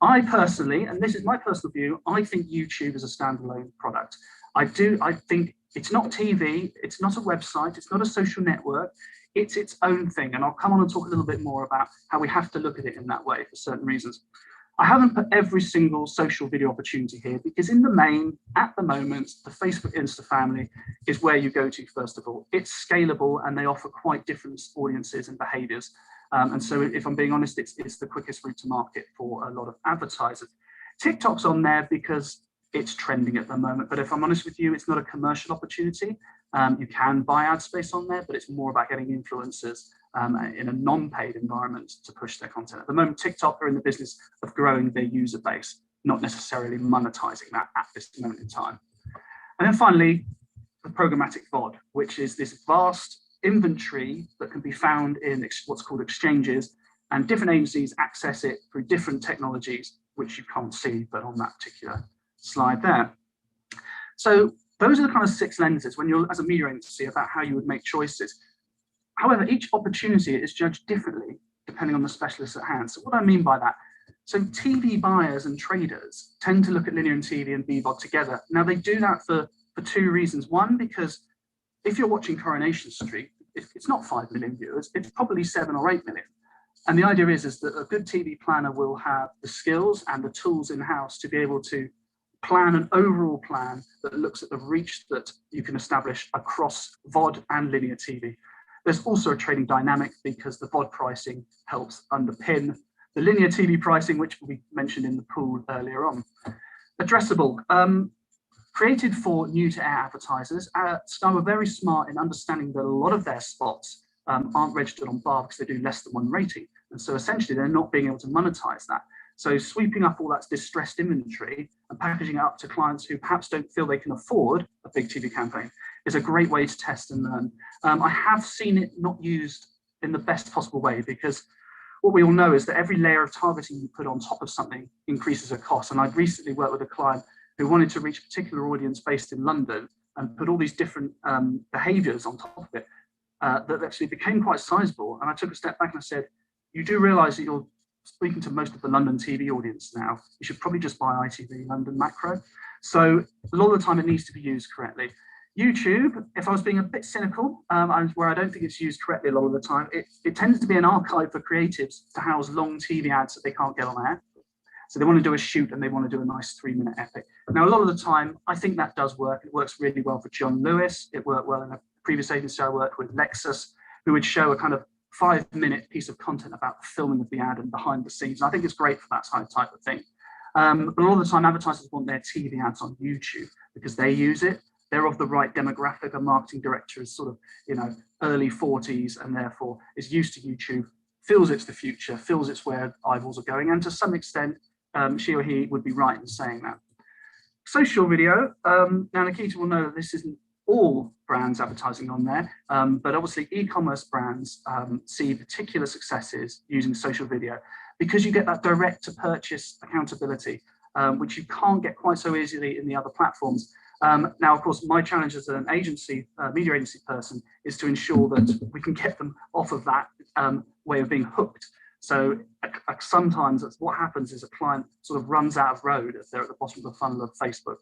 I personally, and this is my personal view, I think YouTube is a standalone product. I think it's not TV, it's not a website, it's not a social network, it's its own thing. And I'll come on and talk a little bit more about how we have to look at it in that way for certain reasons. I haven't put every single social video opportunity here because in the main, at the moment, the Facebook Insta family is where you go to first of all. It's scalable and they offer quite different audiences and behaviors. And so if I'm being honest, it's the quickest route to market for a lot of advertisers. TikTok's on there because it's trending at the moment, but if I'm honest with you, it's not a commercial opportunity. You can buy ad space on there, but it's more about getting influencers in a non-paid environment to push their content. At the moment, TikTok are in the business of growing their user base, not necessarily monetizing that at this moment in time. And then finally, the programmatic VOD, which is this vast inventory that can be found in what's called exchanges, and different agencies access it through different technologies, which you can't see, but on that particular slide there. So those are the kind of 6 lenses when you're as a media agency about how you would make choices. However, each opportunity is judged differently depending on the specialist at hand. So what do I mean by that? So TV buyers and traders tend to look at linear and TV and BVOD together. Now they do that for 2 reasons. One, because if you're watching Coronation Street, it's not 5 million viewers, it's probably 7 or 8 million. And the idea is that a good TV planner will have the skills and the tools in-house to be able to plan an overall plan that looks at the reach that you can establish across VOD and linear TV. There's also a trading dynamic because the VOD pricing helps underpin the linear TV pricing, which we mentioned in the pool earlier on. Addressable, created for new to air advertisers. Sky were very smart in understanding that a lot of their spots aren't registered on bar because they do less than 1 rating. And so essentially they're not being able to monetize that. So sweeping up all that distressed inventory and packaging it up to clients who perhaps don't feel they can afford a big TV campaign is a great way to test and learn. I have seen it not used in the best possible way because what we all know is that every layer of targeting you put on top of something increases a cost. And I'd recently worked with a client who wanted to reach a particular audience based in London and put all these different behaviors on top of it that actually became quite sizable. And I took a step back and I said, you do realize that you're speaking to most of the London TV audience now. You should probably just buy ITV London macro. So a lot of the time it needs to be used correctly. YouTube, if I was being a bit cynical, where I don't think it's used correctly a lot of the time, it tends to be an archive for creatives to house long TV ads that they can't get on air. So they want to do a shoot and they want to do a nice 3-minute epic. Now, a lot of the time, I think that does work. It works really well for John Lewis. It worked well in a previous agency I worked with, Lexus, who would show a kind of 5-minute piece of content about the filming of the ad and behind the scenes. And I think it's great for that type of thing. But a lot of the time, advertisers want their TV ads on YouTube because they use it. They're of the right demographic. A marketing director is sort of, early 40s and therefore is used to YouTube, feels it's the future, feels it's where eyeballs are going. And to some extent, she or he would be right in saying that. Social video, now Nikita will know that this isn't all brands advertising on there, but obviously e-commerce brands see particular successes using social video because you get that direct to purchase accountability, which you can't get quite so easily in the other platforms. Now, of course, my challenge as an agency, media agency person, is to ensure that we can get them off of that way of being hooked. So sometimes what happens is a client sort of runs out of road if they're at the bottom of the funnel of Facebook,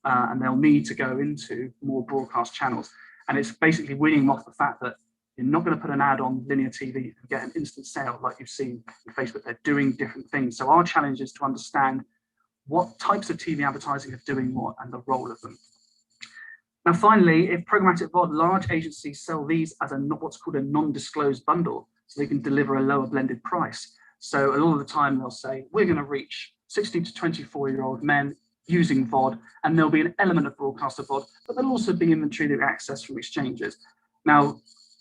and they'll need to go into more broadcast channels. And it's basically winning off the fact that you're not going to put an ad on linear TV and get an instant sale like you've seen in Facebook. They're doing different things. So our challenge is to understand what types of TV advertising are doing what and the role of them. Now, finally, if programmatic VOD, large agencies sell these as what's called a non-disclosed bundle, so they can deliver a lower blended price. So a lot of the time they'll say, we're going to reach 16 to 24-year-old men using VOD, and there'll be an element of broadcaster VOD, but there'll also be inventory that we access from exchanges. Now,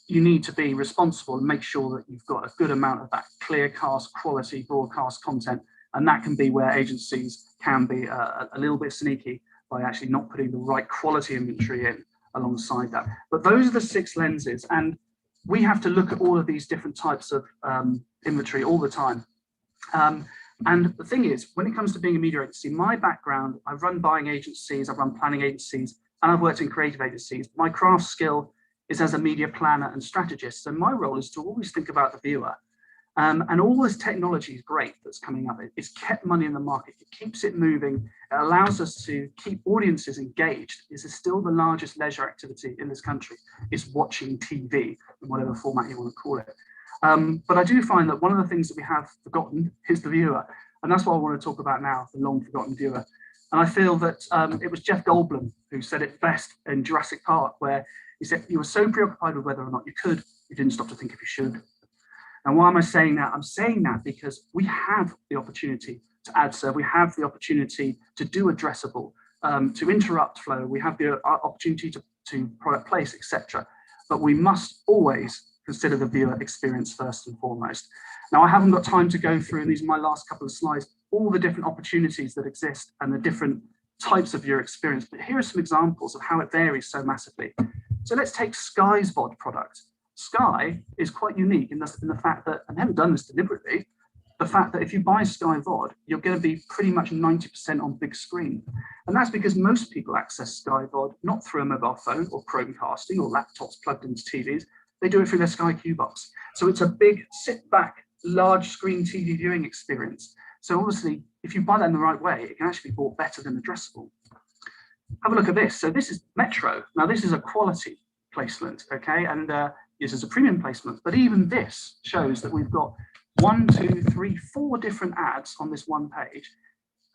you need to be responsible and make sure that you've got a good amount of that clear cast quality broadcast content, and that can be where agencies can be a little bit sneaky by actually not putting the right quality inventory in alongside that. But those are the 6 lenses, and we have to look at all of these different types of inventory all the time. And the thing is, when it comes to being a media agency, my background, I've run buying agencies, I've run planning agencies, and I've worked in creative agencies. My craft skill is as a media planner and strategist. So my role is to always think about the viewer And all this technology is great that's coming up. It's kept money in the market. It keeps it moving. It allows us to keep audiences engaged. This is still the largest leisure activity in this country, is watching TV in whatever format you want to call it. But I do find that one of the things that we have forgotten is the viewer. And that's what I want to talk about now, the long forgotten viewer. And I feel that it was Jeff Goldblum who said it best in Jurassic Park, where he said, you were so preoccupied with whether or not you could, you didn't stop to think if you should. And why am I saying that? I'm saying that because we have the opportunity to ad serve, we have the opportunity to do addressable, to interrupt flow, we have the opportunity to product place, etc. But we must always consider the viewer experience first and foremost. Now, I haven't got time to go through, and these are my last couple of slides, all the different opportunities that exist and the different types of viewer experience, but here are some examples of how it varies so massively. So let's take Sky's VOD product. Sky is quite unique in the fact that, and they haven't done this deliberately, the fact that if you buy Sky VOD, you're going to be pretty much 90% on big screen. And that's because most people access Sky VOD not through a mobile phone or Chromecasting or laptops plugged into TVs. They do it through their Sky Q box. So it's a big sit back, large screen TV viewing experience. So obviously, if you buy that in the right way, it can actually be bought better than addressable. Have a look at this. So this is Metro. Now this is a quality placement, okay? And this is a premium placement, but even this shows that we've got 1, 2, 3, 4 different ads on this one page.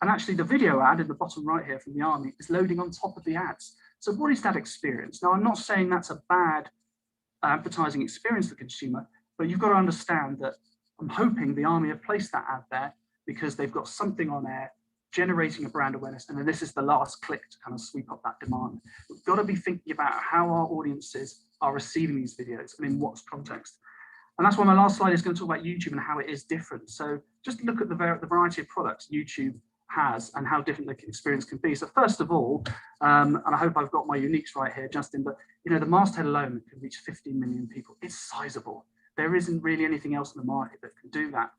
And actually the video ad in the bottom right here from the Army is loading on top of the ads. So what is that experience? Now, I'm not saying that's a bad advertising experience for the consumer, but you've got to understand that I'm hoping the Army have placed that ad there because they've got something on air generating a brand awareness, and then this is the last click to kind of sweep up that demand. We've got to be thinking about how our audiences are receiving these videos and in what context. And that's why my last slide is going to talk about YouTube and how it is different. So just look at the variety of products YouTube has and how different the experience can be. So first of all, and I hope I've got my uniques right here, Justin, but you know, the masthead alone can reach 15 million people. It's sizable. There isn't really anything else in the market that can do that.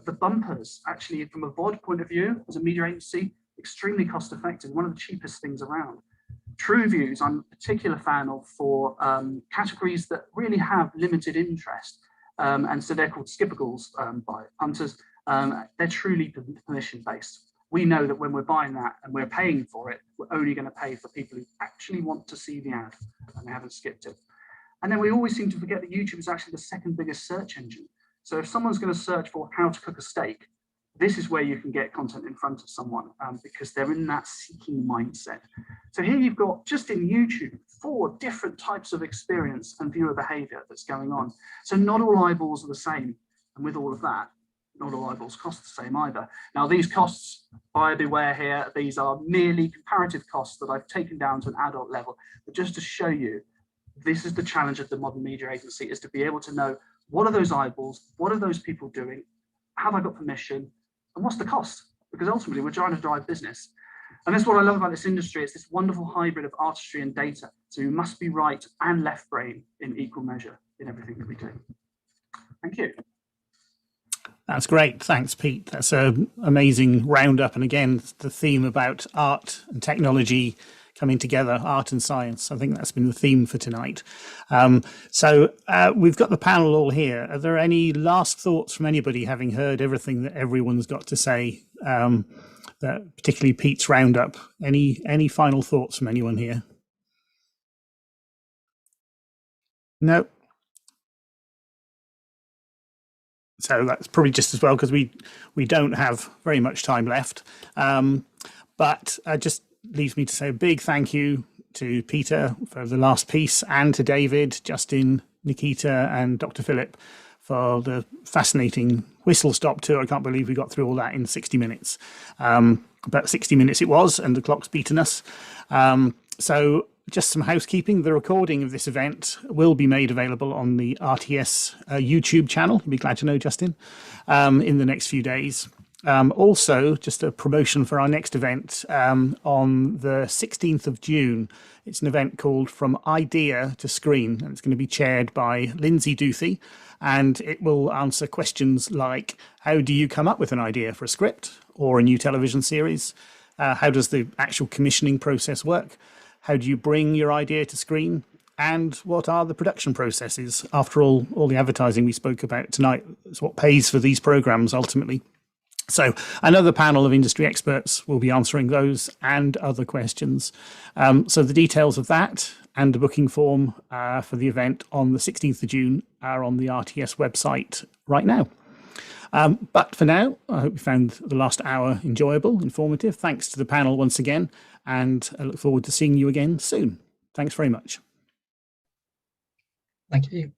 The bumpers, actually, from a VOD point of view, as a media agency, extremely cost effective, one of the cheapest things around. True Views, I'm a particular fan of for categories that really have limited interest. And so they're called skippables by punters. They're truly permission based. We know that when we're buying that and we're paying for it, we're only going to pay for people who actually want to see the ad and they haven't skipped it. And then we always seem to forget that YouTube is actually the second biggest search engine. So if someone's going to search for how to cook a steak, this is where you can get content in front of someone because they're in that seeking mindset. So here you've got, just in YouTube, 4 different types of experience and viewer behavior that's going on. So not all eyeballs are the same. And with all of that, not all eyeballs cost the same either. Now these costs, buyer beware here, these are merely comparative costs that I've taken down to an adult level. But just to show you, this is the challenge of the modern media agency, is to be able to know, what are those eyeballs? What are those people doing? Have I got permission? And what's the cost? Because ultimately we're trying to drive business. And that's what I love about this industry. It's this wonderful hybrid of artistry and data. So we must be right and left brain in equal measure in everything that we do. Thank you. That's great. Thanks, Pete. That's an amazing roundup. And again, the theme about art and technology coming together, art and science. I think that's been the theme for tonight. So we've got the panel all here. Are there any last thoughts from anybody, having heard everything that everyone's got to say, that particularly Pete's roundup? Any final thoughts from anyone here? No. So that's probably just as well, because we don't have very much time left. But just leaves me to say a big thank you to Peter for the last piece, and to David, Justin, Nikita, and Dr. Philip for the fascinating whistle-stop tour. I can't believe we got through all that in 60 minutes. But 60 minutes it was, and the clock's beaten us. So just some housekeeping. The recording of this event will be made available on the RTS YouTube channel. You'll be glad to know, Justin, in the next few days. Also, just a promotion for our next event on the 16th of June. It's an event called From Idea to Screen, and it's going to be chaired by Lindsay Duthie, and it will answer questions like, how do you come up with an idea for a script or a new television series? How does the actual commissioning process work? How do you bring your idea to screen? and what are the production processes? After all the advertising we spoke about tonight is what pays for these programs ultimately. So another panel of industry experts will be answering those and other questions. So the details of that and the booking form for the event on the 16th of June are on the RTS website right now. But for now, I hope you found the last hour enjoyable, informative. Thanks to the panel once again, and I look forward to seeing you again soon. Thanks very much. Thank you.